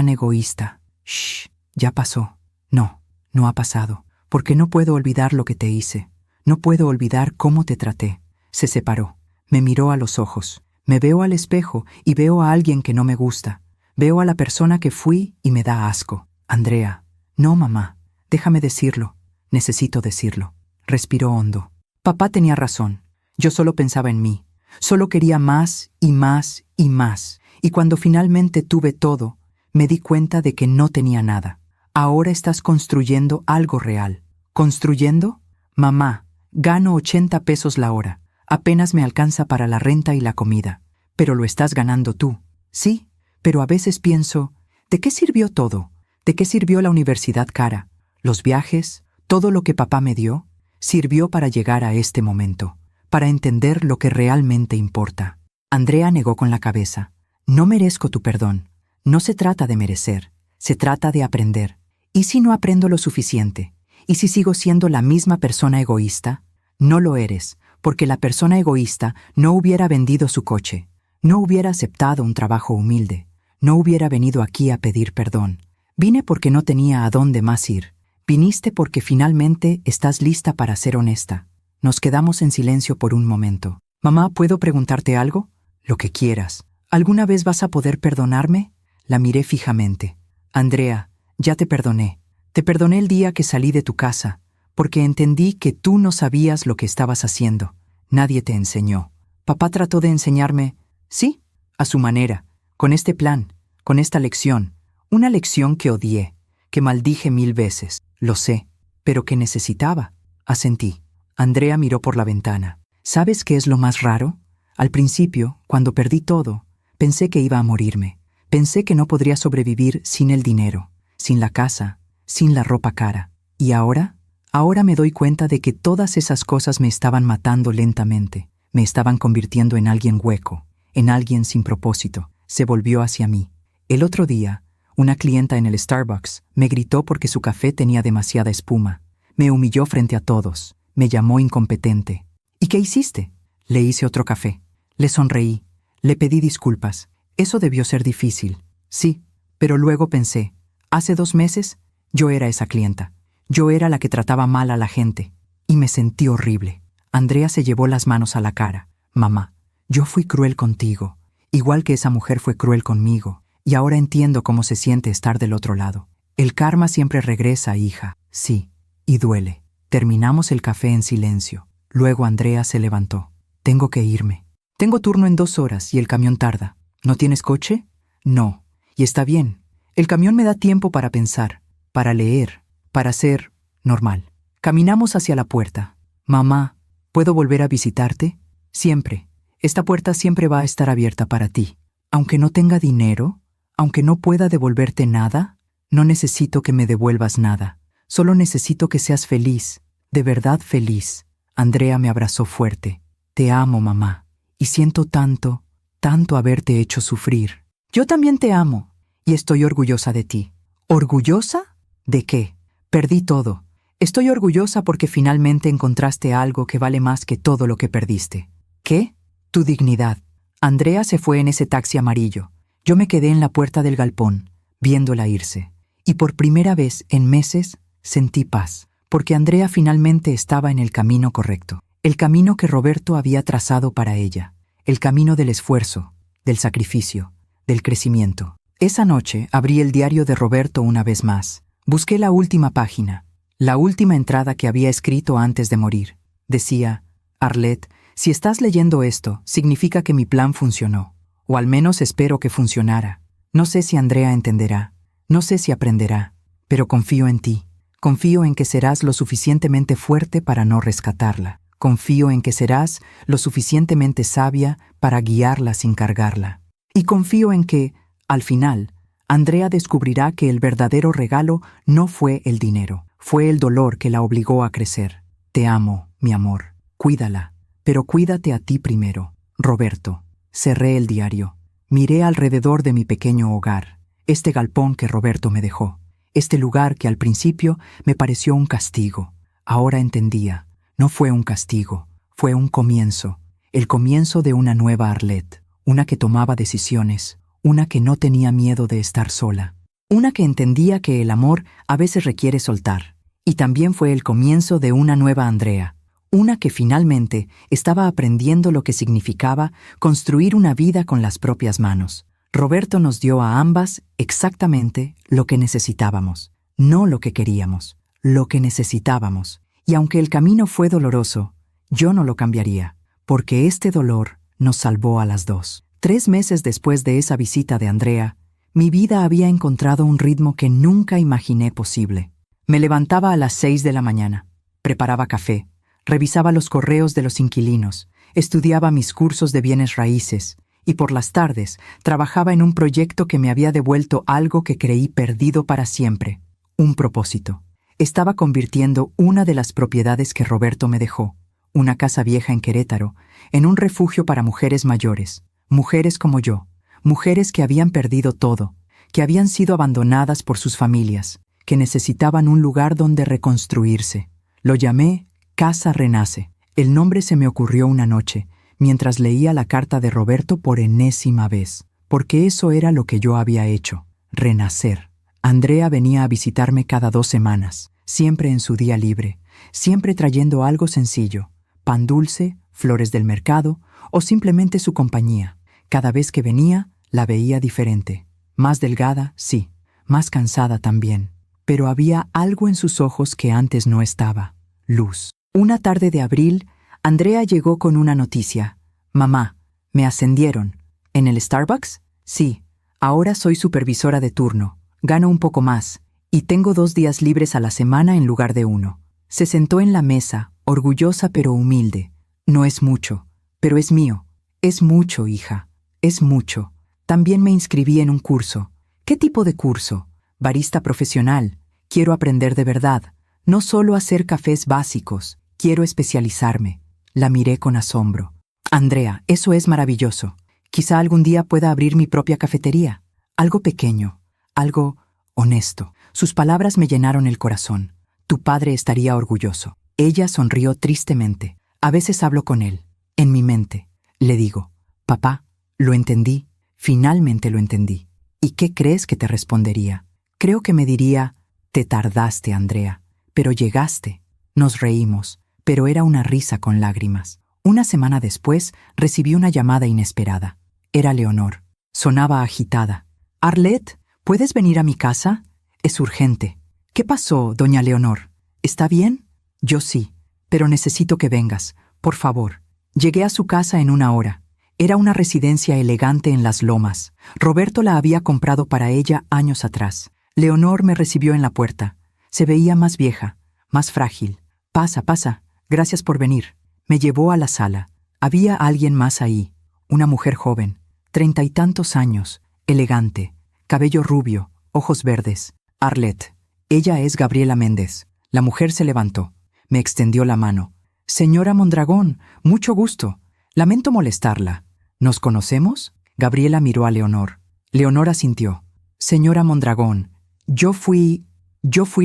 [SPEAKER 1] egoísta. Shh, ya pasó. No, no ha pasado, porque no puedo olvidar lo que te hice. No puedo olvidar cómo te traté. Se separó, me miró a los ojos. Me veo al espejo y veo a alguien que no me gusta. Veo a la persona que fui y me da asco. Andrea, no, mamá, déjame decirlo. Necesito decirlo. Respiró hondo. Papá tenía razón. Yo solo pensaba en mí. Solo quería más y más y más. Y cuando finalmente tuve todo, me di cuenta de que no tenía nada. Ahora estás construyendo algo real. ¿Construyendo? Mamá, gano 80 pesos la hora. Apenas me alcanza para la renta y la comida. Pero lo estás ganando tú. Sí, pero a veces pienso, ¿de qué sirvió todo? ¿De qué sirvió la universidad cara? Los viajes, todo lo que papá me dio, sirvió para llegar a este momento, para entender lo que realmente importa. Andrea negó con la cabeza. No merezco tu perdón. No se trata de merecer, se trata de aprender. ¿Y si no aprendo lo suficiente? ¿Y si sigo siendo la misma persona egoísta? No lo eres, porque la persona egoísta no hubiera vendido su coche, no hubiera aceptado un trabajo humilde, no hubiera venido aquí a pedir perdón. Vine porque no tenía a dónde más ir. Viniste porque finalmente estás lista para ser honesta. Nos quedamos en silencio por un momento. Mamá, ¿puedo preguntarte algo? Lo que quieras. ¿Alguna vez vas a poder perdonarme? La miré fijamente. Andrea, ya te perdoné. Te perdoné el día que salí de tu casa, porque entendí que tú no sabías lo que estabas haciendo. Nadie te enseñó. Papá trató de enseñarme, sí, a su manera, con este plan, con esta lección. Una lección que odié, que maldije 1000 veces. Lo sé, pero que necesitaba. Asentí. Andrea miró por la ventana. ¿Sabes qué es lo más raro? Al principio, cuando perdí todo, pensé que iba a morirme. Pensé que no podría sobrevivir sin el dinero, sin la casa, sin la ropa cara. ¿Y ahora? Ahora me doy cuenta de que todas esas cosas me estaban matando lentamente. Me estaban convirtiendo en alguien hueco, en alguien sin propósito. Se volvió hacia mí. El otro día, una clienta en el Starbucks me gritó porque su café tenía demasiada espuma. Me humilló frente a todos. Me llamó incompetente. ¿Y qué hiciste? Le hice otro café. Le sonreí. Le pedí disculpas. Eso debió ser difícil. Sí, pero luego pensé, hace 2 meses, yo era esa clienta. Yo era la que trataba mal a la gente. Y me sentí horrible. Andrea se llevó las manos a la cara. Mamá, yo fui cruel contigo, igual que esa mujer fue cruel conmigo. Y ahora entiendo cómo se siente estar del otro lado. El karma siempre regresa, hija. Sí, y duele. Terminamos el café en silencio. Luego Andrea se levantó. Tengo que irme. Tengo turno en 2 horas y el camión tarda. ¿No tienes coche? No. Y está bien. El camión me da tiempo para pensar, para leer, para ser normal. Caminamos hacia la puerta. Mamá, ¿puedo volver a visitarte? Siempre. Esta puerta siempre va a estar abierta para ti. Aunque no tenga dinero, aunque no pueda devolverte nada, no necesito que me devuelvas nada. Solo necesito que seas feliz, de verdad feliz. Andrea me abrazó fuerte. Te amo, mamá. Y siento tanto, tanto haberte hecho sufrir. Yo también te amo, y estoy orgullosa de ti. ¿Orgullosa? ¿De qué? Perdí todo. Estoy orgullosa porque finalmente encontraste algo que vale más que todo lo que perdiste. ¿Qué? Tu dignidad. Andrea se fue en ese taxi amarillo. Yo me quedé en la puerta del galpón, viéndola irse. Y por primera vez en meses sentí paz, porque Andrea finalmente estaba en el camino correcto. El camino que Roberto había trazado para ella. El camino del esfuerzo, del sacrificio, del crecimiento. Esa noche abrí el diario de Roberto una vez más. Busqué la última página, la última entrada que había escrito antes de morir. Decía, Arlette, si estás leyendo esto, significa que mi plan funcionó. O al menos espero que funcionara. No sé si Andrea entenderá, no sé si aprenderá, pero confío en ti. Confío en que serás lo suficientemente fuerte para no rescatarla. Confío en que serás lo suficientemente sabia para guiarla sin cargarla. Y confío en que, al final, Andrea descubrirá que el verdadero regalo no fue el dinero, fue el dolor que la obligó a crecer. Te amo, mi amor. Cuídala, pero cuídate a ti primero. Roberto. Cerré el diario. Miré alrededor de mi pequeño hogar, este galpón que Roberto me dejó, este lugar que al principio me pareció un castigo. Ahora entendía. No fue un castigo, fue un comienzo, el comienzo de una nueva Arlette, una que tomaba decisiones, una que no tenía miedo de estar sola, una que entendía que el amor a veces requiere soltar. Y también fue el comienzo de una nueva Andrea, una que finalmente estaba aprendiendo lo que significaba construir una vida con las propias manos. Roberto nos dio a ambas exactamente lo que necesitábamos, no lo que queríamos, lo que necesitábamos. Y aunque el camino fue doloroso, yo no lo cambiaría, porque este dolor nos salvó a las dos. 3 meses después de esa visita de Andrea, mi vida había encontrado un ritmo que nunca imaginé posible. Me levantaba a las 6 de la mañana, preparaba café, revisaba los correos de los inquilinos, estudiaba mis cursos de bienes raíces, y por las tardes trabajaba en un proyecto que me había devuelto algo que creí perdido para siempre, un propósito. Estaba convirtiendo una de las propiedades que Roberto me dejó, una casa vieja en Querétaro, en un refugio para mujeres mayores, mujeres como yo, mujeres que habían perdido todo, que habían sido abandonadas por sus familias, que necesitaban un lugar donde reconstruirse. Lo llamé Casa Renace. El nombre se me ocurrió una noche, mientras leía la carta de Roberto por enésima vez, porque eso era lo que yo había hecho, renacer. Andrea venía a visitarme cada 2 semanas. siempre en su día libre, siempre trayendo algo sencillo, pan dulce, flores del mercado o simplemente su compañía. Cada vez que venía, la veía diferente. Más delgada, sí, más cansada también. Pero había algo en sus ojos que antes no estaba: luz. Una tarde de abril, Andrea llegó con una noticia. Mamá, me ascendieron. ¿En el Starbucks? Sí. Ahora soy supervisora de turno. Gano un poco más. Y tengo 2 días libres a la semana en lugar de 1. Se sentó en la mesa, orgullosa pero humilde. No es mucho, pero es mío. Es mucho, hija. Es mucho. También me inscribí en un curso. ¿Qué tipo de curso? Barista profesional. Quiero aprender de verdad. No solo hacer cafés básicos. Quiero especializarme. La miré con asombro. Andrea, eso es maravilloso. Quizá algún día pueda abrir mi propia cafetería. Algo pequeño. Algo honesto. Sus palabras me llenaron el corazón. Tu padre estaría orgulloso. Ella sonrió tristemente. A veces hablo con él. En mi mente. Le digo, papá, lo entendí. Finalmente lo entendí. ¿Y qué crees que te respondería? Creo que me diría, te tardaste, Andrea, pero llegaste. Nos reímos, pero era una risa con lágrimas. Una semana después recibí una llamada inesperada. Era Leonor. Sonaba agitada. Arlette, ¿puedes venir a mi casa? Es urgente. ¿Qué pasó, doña Leonor? ¿Está bien? Yo sí, pero necesito que vengas, por favor. Llegué a su casa en 1 hora. Era una residencia elegante en Las Lomas. Roberto la había comprado para ella años atrás. Leonor me recibió en la puerta. Se veía más vieja, más frágil. Pasa, pasa. Gracias por venir. Me llevó a la sala. Había alguien más ahí. Una mujer joven, 30 y tantos años, elegante, cabello rubio, ojos verdes. Arlette. Ella es Gabriela Méndez. La mujer se levantó. Me extendió la mano. Señora Mondragón, mucho gusto. Lamento molestarla. ¿Nos conocemos? Gabriela miró a Leonor. Leonor asintió. Señora Mondragón, yo fui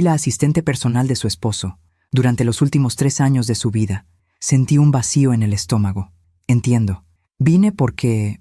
[SPEAKER 1] la asistente personal de su esposo. Durante los últimos 3 años de su vida, sentí un vacío en el estómago. Entiendo. Vine porque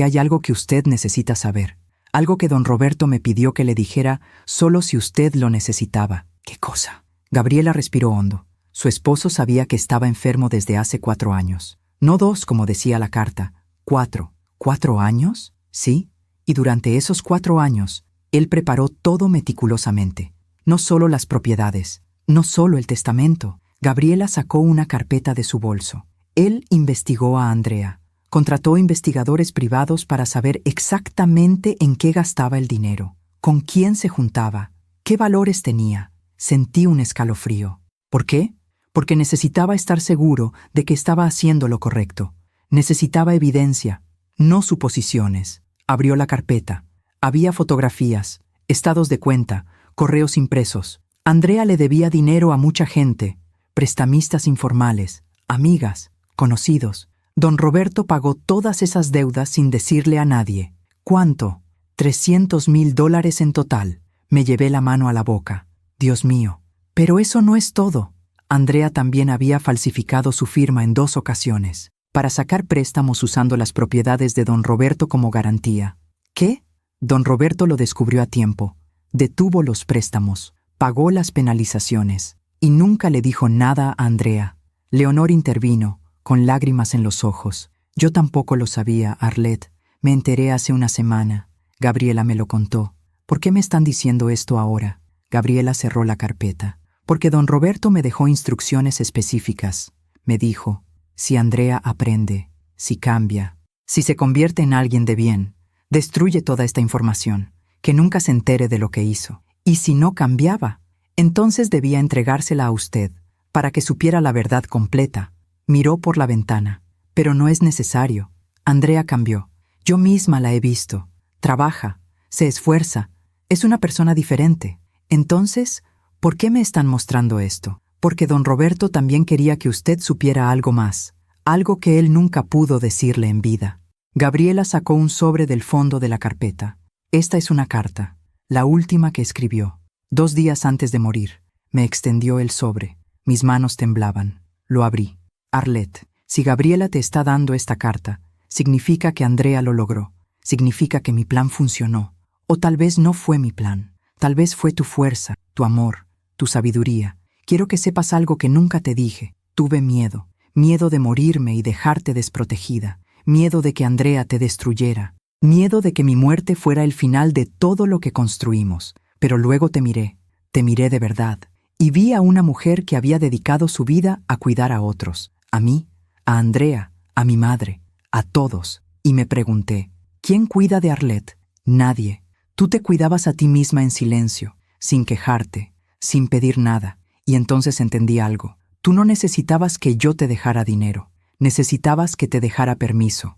[SPEAKER 1] hay algo que usted necesita saber. Algo que don Roberto me pidió que le dijera solo si usted lo necesitaba. ¿Qué cosa? Gabriela respiró hondo. Su esposo sabía que estaba enfermo desde hace 4 años. No 2, como decía la carta. 4. ¿4 años? Sí. Y durante esos 4 años, él preparó todo meticulosamente. No solo las propiedades, no solo el testamento. Gabriela sacó una carpeta de su bolso. Él investigó a Andrea. Contrató investigadores privados para saber exactamente en qué gastaba el dinero, con quién se juntaba, qué valores tenía. Sentí un escalofrío. ¿Por qué? Porque necesitaba estar seguro de que estaba haciendo lo correcto. Necesitaba evidencia, no suposiciones. Abrió la carpeta. Había fotografías, estados de cuenta, correos impresos. Andrea le debía dinero a mucha gente, prestamistas informales, amigas, conocidos. Don Roberto pagó todas esas deudas sin decirle a nadie. ¿Cuánto? $300,000 en total. Me llevé la mano a la boca. Dios mío. Pero eso no es todo. Andrea también había falsificado su firma en 2 ocasiones, para sacar préstamos usando las propiedades de don Roberto como garantía. ¿Qué? Don Roberto lo descubrió a tiempo. Detuvo los préstamos, pagó las penalizaciones, y nunca le dijo nada a Andrea. Leonor intervino, con lágrimas en los ojos. Yo tampoco lo sabía, Arlette. Me enteré hace 1 semana. Gabriela me lo contó. ¿Por qué me están diciendo esto ahora? Gabriela cerró la carpeta. Porque don Roberto me dejó instrucciones específicas. Me dijo, si Andrea aprende, si cambia, si se convierte en alguien de bien, destruye toda esta información, que nunca se entere de lo que hizo. Y si no cambiaba, entonces debía entregársela a usted, para que supiera la verdad completa. Miró por la ventana. Pero no es necesario. Andrea cambió. Yo misma la he visto. Trabaja, se esfuerza, es una persona diferente. Entonces, ¿por qué me están mostrando esto? Porque don Roberto también quería que usted supiera algo más, algo que él nunca pudo decirle en vida. Gabriela sacó un sobre del fondo de la carpeta. Esta es una carta, la última que escribió. 2 días antes de morir, me extendió el sobre. Mis manos temblaban. Lo abrí. Arlette, si Gabriela te está dando esta carta, significa que Andrea lo logró. Significa que mi plan funcionó. O tal vez no fue mi plan. Tal vez fue tu fuerza, tu amor, tu sabiduría. Quiero que sepas algo que nunca te dije. Tuve miedo. Miedo de morirme y dejarte desprotegida. Miedo de que Andrea te destruyera. Miedo de que mi muerte fuera el final de todo lo que construimos. Pero luego te miré de verdad, y vi a una mujer que había dedicado su vida a cuidar a otros, a mí, a Andrea, a mi madre, a todos, y me pregunté, ¿quién cuida de Arlette? Nadie. Tú te cuidabas a ti misma en silencio, sin quejarte, sin pedir nada, y entonces entendí algo. Tú no necesitabas que yo te dejara dinero, necesitabas que te dejara permiso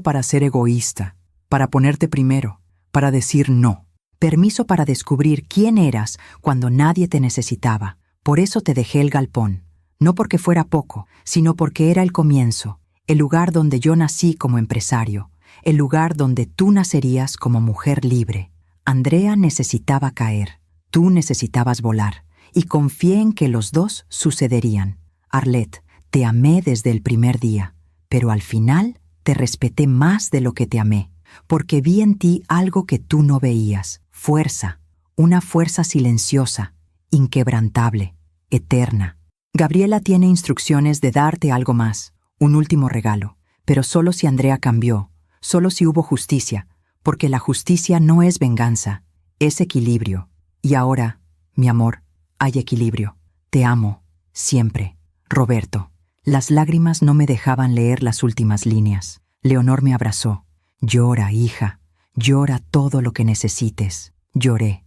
[SPEAKER 1] para ser egoísta, para ponerte primero, para decir no. Permiso para descubrir quién eras cuando nadie te necesitaba. Por eso te dejé el galpón. No porque fuera poco, sino porque era el comienzo, el lugar donde yo nací como empresario, el lugar donde tú nacerías como mujer libre. Andrea necesitaba caer, tú necesitabas volar, y confié en que los dos sucederían. Arlette, te amé desde el primer día, pero al final te respeté más de lo que te amé, porque vi en ti algo que tú no veías. Fuerza, una fuerza silenciosa, inquebrantable, eterna. Gabriela tiene instrucciones de darte algo más, un último regalo, pero solo si Andrea cambió, solo si hubo justicia, porque la justicia no es venganza, es equilibrio. Y ahora, mi amor, hay equilibrio. Te amo, siempre. Roberto. Las lágrimas no me dejaban leer las últimas líneas. Leonor me abrazó. Llora, hija. Llora todo lo que necesites. Lloré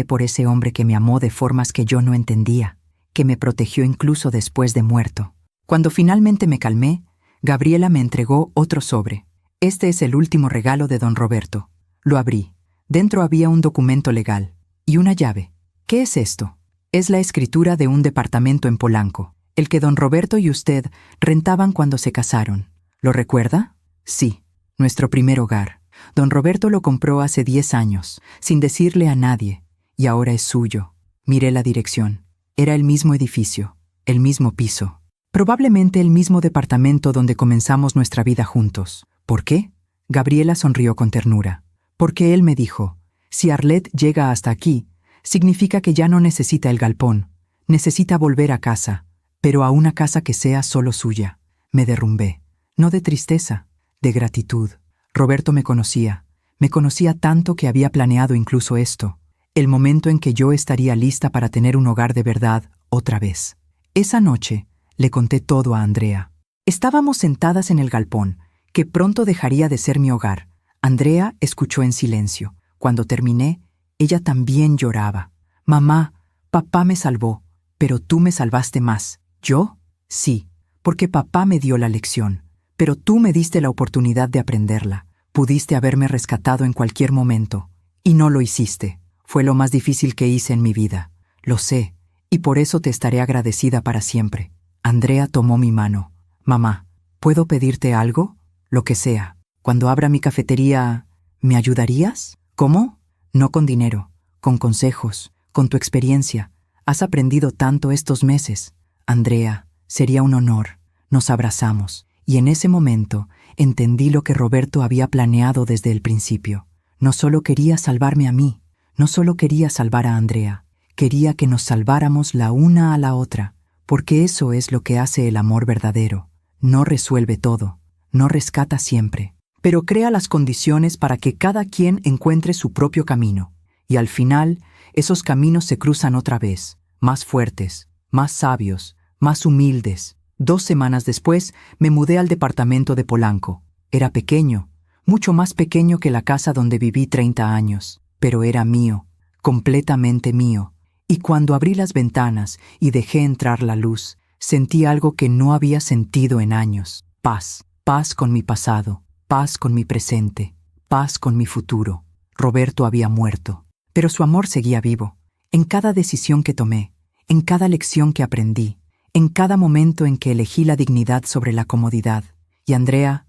[SPEAKER 1] por ese hombre que me amó de formas que yo no entendía, que me protegió incluso después de muerto. Cuando finalmente me calmé, Gabriela me entregó otro sobre. Este es el último regalo de don Roberto. Lo abrí. Dentro había un documento legal y una llave. ¿Qué es esto? Es la escritura de un departamento en Polanco, el que don Roberto y usted rentaban cuando se casaron. ¿Lo recuerda? Sí, nuestro primer hogar. Don Roberto lo compró hace 10 años, sin decirle a nadie, y ahora es suyo. Miré la dirección. Era el mismo edificio, el mismo piso. Probablemente el mismo departamento donde comenzamos nuestra vida juntos. ¿Por qué? Gabriela sonrió con ternura. Porque él me dijo, si Arlette llega hasta aquí, significa que ya no necesita el galpón, necesita volver a casa, pero a una casa que sea solo suya. Me derrumbé, no de tristeza, de gratitud. Roberto me conocía tanto que había planeado incluso esto, el momento en que yo estaría lista para tener un hogar de verdad otra vez. Esa noche le conté todo a Andrea. Estábamos sentadas en el galpón, que pronto dejaría de ser mi hogar. Andrea escuchó en silencio. Cuando terminé, ella también lloraba. Mamá, papá me salvó, pero tú me salvaste más. ¿Yo? Sí, porque papá me dio la lección. Pero tú me diste la oportunidad de aprenderla. Pudiste haberme rescatado en cualquier momento. Y no lo hiciste. Fue lo más difícil que hice en mi vida. Lo sé, y por eso te estaré agradecida para siempre. Andrea tomó mi mano. Mamá, ¿puedo pedirte algo? Lo que sea. Cuando abra mi cafetería, ¿me ayudarías? ¿Cómo? No con dinero, con consejos, con tu experiencia. Has aprendido tanto estos meses. Andrea, sería un honor. Nos abrazamos. Y en ese momento entendí lo que Roberto había planeado desde el principio. No solo quería salvarme a mí, no solo quería salvar a Andrea, quería que nos salváramos la una a la otra, porque eso es lo que hace el amor verdadero. No resuelve todo, no rescata siempre, pero crea las condiciones para que cada quien encuentre su propio camino. Y al final, esos caminos se cruzan otra vez, más fuertes, más sabios, más humildes. 2 semanas después, me mudé al departamento de Polanco. Era pequeño, mucho más pequeño que la casa donde viví 30 años, pero era mío, completamente mío. Y cuando abrí las ventanas y dejé entrar la luz, sentí algo que no había sentido en años. Paz, paz con mi pasado, paz con mi presente, paz con mi futuro. Roberto había muerto, pero su amor seguía vivo. En cada decisión que tomé, en cada lección que aprendí, en cada momento en que elegí la dignidad sobre la comodidad. Y Andrea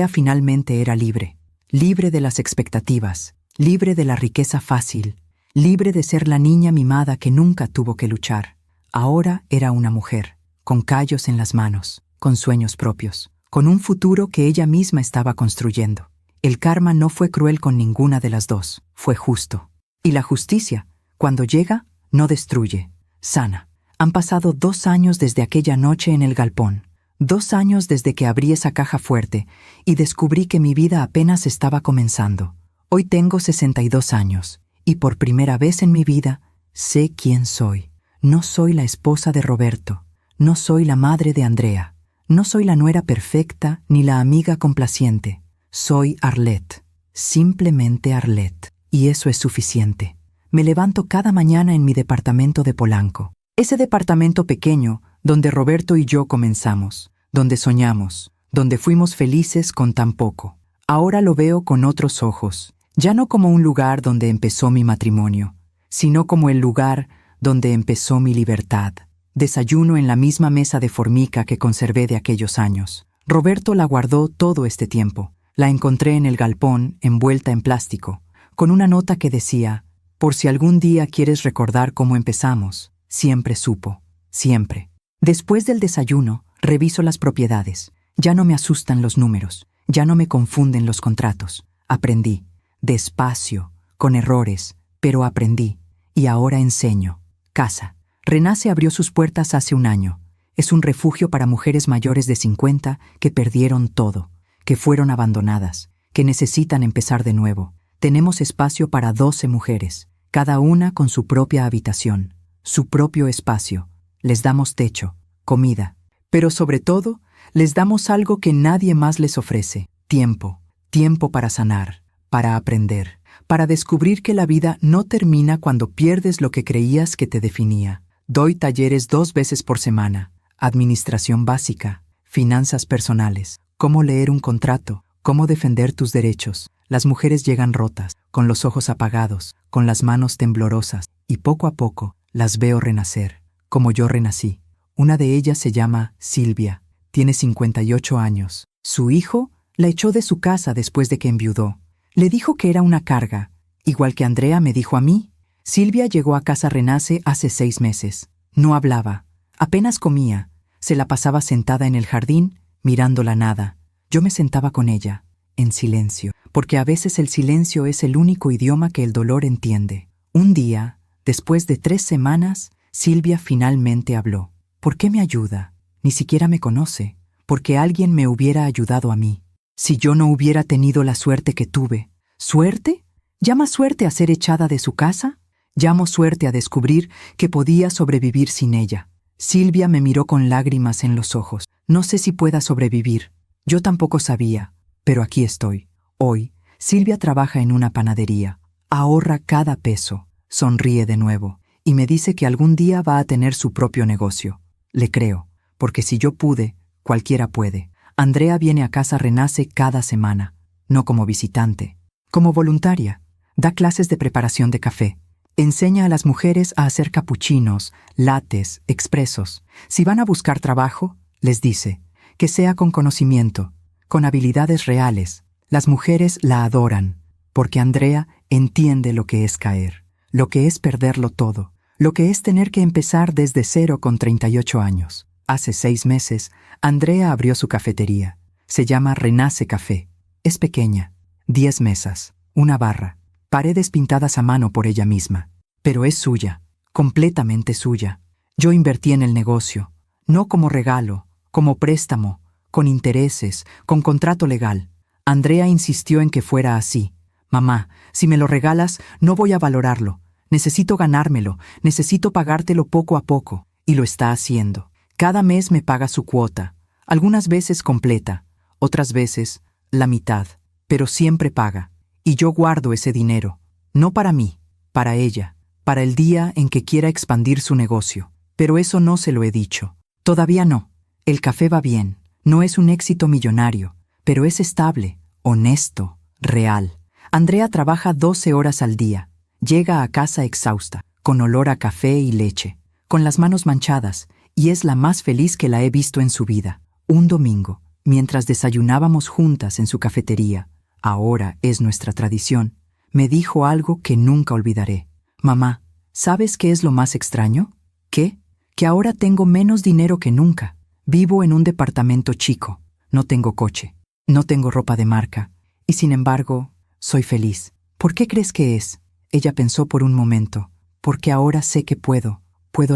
[SPEAKER 1] finalmente era libre, libre de las expectativas, libre de la riqueza fácil, libre de ser la niña mimada que nunca tuvo que luchar. Ahora era una mujer, con callos en las manos, con sueños propios, con un futuro que ella misma estaba construyendo. El karma no fue cruel con ninguna de las dos, fue justo. Y la justicia, cuando llega, no destruye, sana. Han pasado 2 años desde aquella noche en el galpón. 2 años desde que abrí esa caja fuerte y descubrí que mi vida apenas estaba comenzando. Hoy tengo 62 años y por primera vez en mi vida sé quién soy. No soy la esposa de Roberto, no soy la madre de Andrea, no soy la nuera perfecta ni la amiga complaciente. Soy Arlette, simplemente Arlette, y eso es suficiente. Me levanto cada mañana en mi departamento de Polanco. Ese departamento pequeño donde Roberto y yo comenzamos, donde soñamos, donde fuimos felices con tan poco. Ahora lo veo con otros ojos, ya no como un lugar donde empezó mi matrimonio, sino como el lugar donde empezó mi libertad. Desayuno en la misma mesa de formica que conservé de aquellos años. Roberto la guardó todo este tiempo. La encontré en el galpón, envuelta en plástico, con una nota que decía: por si algún día quieres recordar cómo empezamos. Siempre supo, siempre. Después del desayuno, reviso las propiedades. Ya no me asustan los números, ya no me confunden los contratos. Aprendí, despacio, con errores, pero aprendí. Y ahora enseño. Casa. Renace abrió sus puertas hace 1 año. Es un refugio para mujeres mayores de 50 que perdieron todo, que fueron abandonadas, que necesitan empezar de nuevo. Tenemos espacio para 12 mujeres, cada una con su propia habitación, su propio espacio. Les damos techo, comida, pero sobre todo, les damos algo que nadie más les ofrece: tiempo. Tiempo para sanar, para aprender, para descubrir que la vida no termina cuando pierdes lo que creías que te definía. Doy talleres 2 veces por semana: administración básica, finanzas personales, cómo leer un contrato, cómo defender tus derechos. Las mujeres llegan rotas, con los ojos apagados, con las manos temblorosas, y poco a poco las veo renacer, como yo renací. Una de ellas se llama Silvia, tiene 58 años. Su hijo la echó de su casa después de que enviudó. Le dijo que era una carga, igual que Andrea me dijo a mí. Silvia llegó a Casa Renace hace 6 meses. No hablaba, apenas comía, se la pasaba sentada en el jardín, mirando la nada. Yo me sentaba con ella, en silencio, porque a veces el silencio es el único idioma que el dolor entiende. Un día, después de 3 semanas, Silvia finalmente habló. ¿Por qué me ayuda? Ni siquiera me conoce. Porque alguien me hubiera ayudado a mí. Si yo no hubiera tenido la suerte que tuve. ¿Suerte? ¿Llama suerte a ser echada de su casa? Llamo suerte a descubrir que podía sobrevivir sin ella. Silvia me miró con lágrimas en los ojos. No sé si pueda sobrevivir. Yo tampoco sabía, pero aquí estoy. Hoy, Silvia trabaja en una panadería. Ahorra cada peso. Sonríe de nuevo y me dice que algún día va a tener su propio negocio. Le creo, porque si yo pude, cualquiera puede. Andrea viene a Casa Renace cada semana, no como visitante, como voluntaria. Da clases de preparación de café. Enseña a las mujeres a hacer capuchinos, lattes, expresos. Si van a buscar trabajo, les dice que sea con conocimiento, con habilidades reales. Las mujeres la adoran, porque Andrea entiende lo que es caer, lo que es perderlo todo, lo que es tener que empezar desde cero con 38 años. Hace 6 meses, Andrea abrió su cafetería. Se llama Renace Café. Es pequeña, 10 mesas, una barra, paredes pintadas a mano por ella misma. Pero es suya, completamente suya. Yo invertí en el negocio, no como regalo, como préstamo, con intereses, con contrato legal. Andrea insistió en que fuera así. Mamá, si me lo regalas, no voy a valorarlo. Necesito ganármelo, necesito pagártelo poco a poco. Y lo está haciendo. Cada mes me paga su cuota, algunas veces completa, otras veces la mitad, pero siempre paga. Y yo guardo ese dinero, no para mí, para ella, para el día en que quiera expandir su negocio. Pero eso no se lo he dicho. Todavía no. El café va bien, no es un éxito millonario, pero es estable, honesto, real. Andrea trabaja 12 horas al día. Llega a casa exhausta, con olor a café y leche, con las manos manchadas, y es la más feliz que la he visto en su vida. Un domingo, mientras desayunábamos juntas en su cafetería, ahora es nuestra tradición, me dijo algo que nunca olvidaré. Mamá, ¿sabes qué es lo más extraño? ¿Qué? Que ahora tengo menos dinero que nunca. Vivo en un departamento chico, no tengo coche, no tengo ropa de marca, y sin embargo, soy feliz. ¿Por qué crees que es? Ella pensó por un momento. porque ahora sé que puedo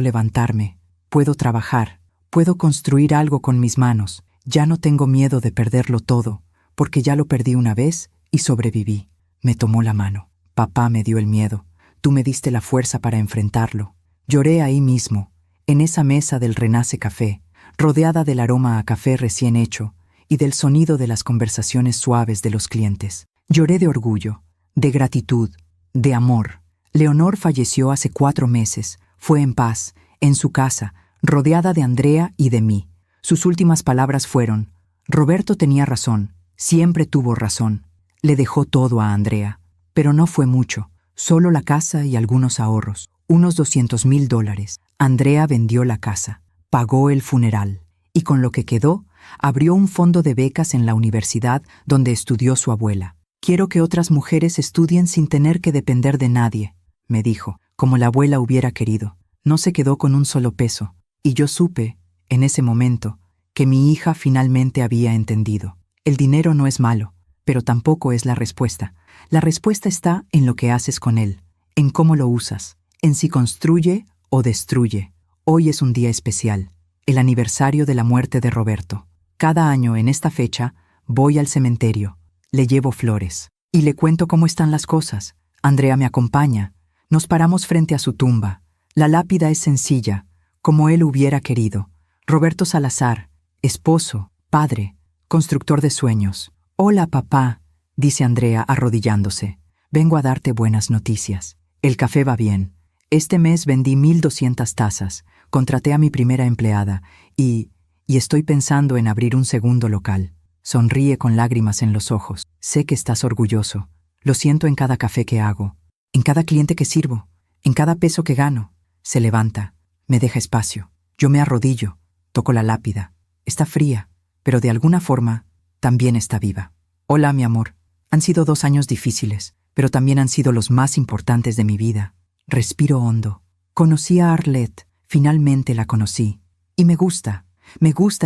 [SPEAKER 1] levantarme, puedo trabajar, puedo construir algo con mis manos. Ya no tengo miedo de perderlo todo, porque ya lo perdí una vez y sobreviví. Me tomó la mano. Papá me dio el miedo. Tú me diste la fuerza para enfrentarlo. Lloré ahí mismo, en esa mesa del Renace Café, rodeada del aroma a café recién hecho y del sonido de las conversaciones suaves de los clientes. Lloré de orgullo, de gratitud, de amor. Leonor falleció hace 4 meses. Fue en paz, en su casa, rodeada de Andrea y de mí. Sus últimas palabras fueron: Roberto tenía razón, siempre tuvo razón. Le dejó todo a Andrea, pero no fue mucho, solo la casa y algunos ahorros, unos $200,000. Andrea vendió la casa, pagó el funeral, y con lo que quedó, abrió un fondo de becas en la universidad donde estudió su abuela. Quiero que otras mujeres estudien sin tener que depender de nadie, me dijo, como la abuela hubiera querido. No se quedó con un solo peso, y yo supe, en ese momento, que mi hija finalmente había entendido. El dinero no es malo, pero tampoco es la respuesta. La respuesta está en lo que haces con él, en cómo lo usas, en si construye o destruye. Hoy es un día especial, el aniversario de la muerte de Roberto. Cada año en esta fecha voy al cementerio, le llevo flores y le cuento cómo están las cosas. Andrea me acompaña. Nos paramos frente a su tumba. La lápida es sencilla, como él hubiera querido. Roberto Salazar, esposo, padre, constructor de sueños. Hola, papá, dice Andrea arrodillándose. Vengo a darte buenas noticias. El café va bien. Este mes vendí 1,200 tazas, contraté a mi primera empleada y estoy pensando en abrir un segundo local. Sonríe con lágrimas en los ojos. Sé que estás orgulloso. Lo siento en cada café que hago, en cada cliente que sirvo, en cada peso que gano. Se levanta, me deja espacio. Yo me arrodillo, toco la lápida. Está fría, pero de alguna forma también está viva. Hola, mi amor. Han sido 2 años difíciles, pero también han sido los más importantes de mi vida. Respiro hondo. Conocí a Arlette, finalmente la conocí. Y me gusta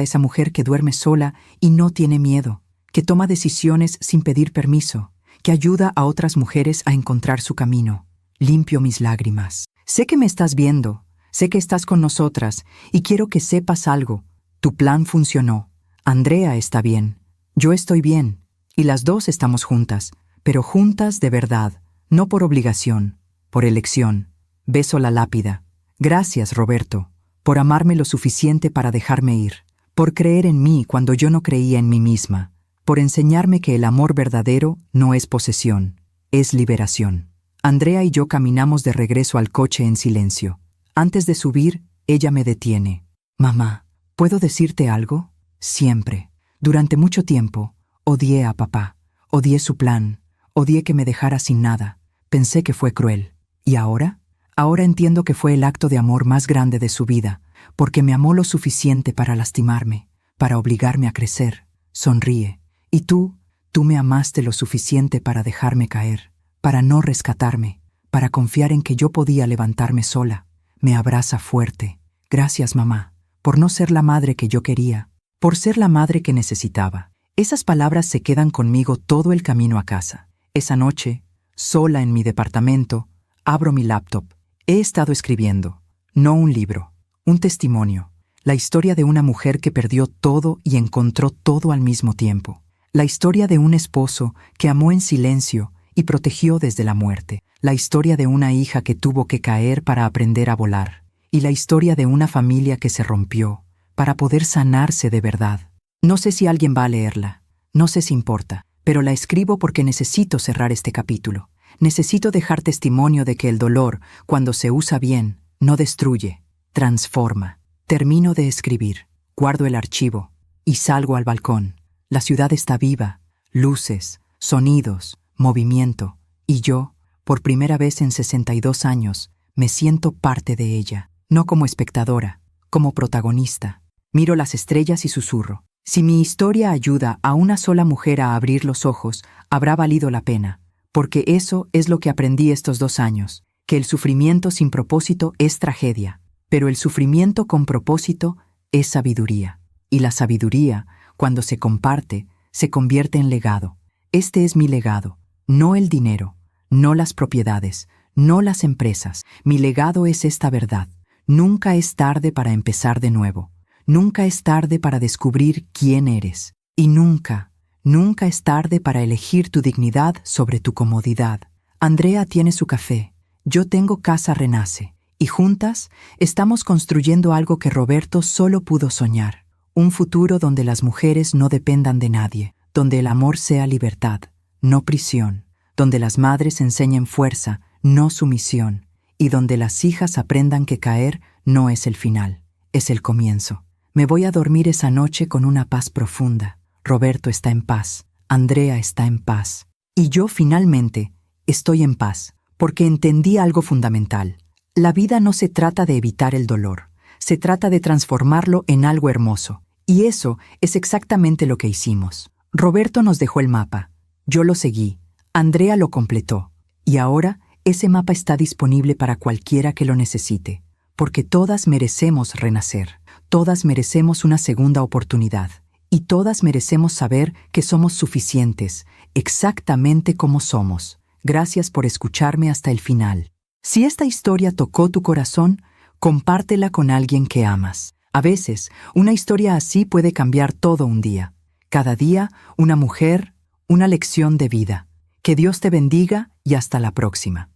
[SPEAKER 1] esa mujer que duerme sola y no tiene miedo, que toma decisiones sin pedir permiso, que ayuda a otras mujeres a encontrar su camino. Limpio mis lágrimas. Sé que me estás viendo, sé que estás con nosotras y quiero que sepas algo. Tu plan funcionó. Andrea está bien, yo estoy bien, y las dos estamos juntas, pero juntas de verdad, no por obligación, por elección. Beso la lápida. Gracias, Roberto, por amarme lo suficiente para dejarme ir, por creer en mí cuando yo no creía en mí misma, por enseñarme que el amor verdadero no es posesión, es liberación. Andrea y yo caminamos de regreso al coche en silencio. Antes de subir, ella me detiene. Mamá, ¿puedo decirte algo? Siempre, durante mucho tiempo, odié a papá, odié su plan, odié que me dejara sin nada. Pensé que fue cruel. ¿Y ahora? Ahora entiendo que fue el acto de amor más grande de su vida, porque me amó lo suficiente para lastimarme, para obligarme a crecer. Sonríe. Y tú me amaste lo suficiente para dejarme caer, para no rescatarme, para confiar en que yo podía levantarme sola. Me abraza fuerte. Gracias, mamá, por no ser la madre que yo quería, por ser la madre que necesitaba. Esas palabras se quedan conmigo todo el camino a casa. Esa noche, sola en mi departamento, abro mi laptop. He estado escribiendo, no un libro, un testimonio, la historia de una mujer que perdió todo y encontró todo al mismo tiempo. La historia de un esposo que amó en silencio y protegió desde la muerte. La historia de una hija que tuvo que caer para aprender a volar. Y la historia de una familia que se rompió para poder sanarse de verdad. No sé si alguien va a leerla, no sé si importa, pero la escribo porque necesito cerrar este capítulo. Necesito dejar testimonio de que el dolor, cuando se usa bien, no destruye, transforma. Termino de escribir, guardo el archivo y salgo al balcón. La ciudad está viva, luces, sonidos, movimiento, y yo, por primera vez en 62 años, me siento parte de ella, no como espectadora, como protagonista. Miro las estrellas y susurro. Si mi historia ayuda a una sola mujer a abrir los ojos, habrá valido la pena, porque eso es lo que aprendí estos 2 años, que el sufrimiento sin propósito es tragedia, pero el sufrimiento con propósito es sabiduría, y la sabiduría, cuando se comparte, se convierte en legado. Este es mi legado, no el dinero, no las propiedades, no las empresas. Mi legado es esta verdad. Nunca es tarde para empezar de nuevo. Nunca es tarde para descubrir quién eres. Y nunca, nunca es tarde para elegir tu dignidad sobre tu comodidad. Andrea tiene su café. Yo tengo Casa Renace. Y juntas estamos construyendo algo que Roberto solo pudo soñar. Un futuro donde las mujeres no dependan de nadie. Donde el amor sea libertad, no prisión. Donde las madres enseñen fuerza, no sumisión. Y donde las hijas aprendan que caer no es el final, es el comienzo. Me voy a dormir esa noche con una paz profunda. Roberto está en paz, Andrea está en paz. Y yo finalmente estoy en paz, porque entendí algo fundamental. La vida no se trata de evitar el dolor, se trata de transformarlo en algo hermoso. Y eso es exactamente lo que hicimos. Roberto nos dejó el mapa, yo lo seguí, Andrea lo completó. Y ahora ese mapa está disponible para cualquiera que lo necesite, porque todas merecemos renacer, todas merecemos una segunda oportunidad, y todas merecemos saber que somos suficientes, exactamente como somos. Gracias por escucharme hasta el final. Si esta historia tocó tu corazón, compártela con alguien que amas. A veces, una historia así puede cambiar todo un día. Cada día, una mujer, una lección de vida. Que Dios te bendiga y hasta la próxima.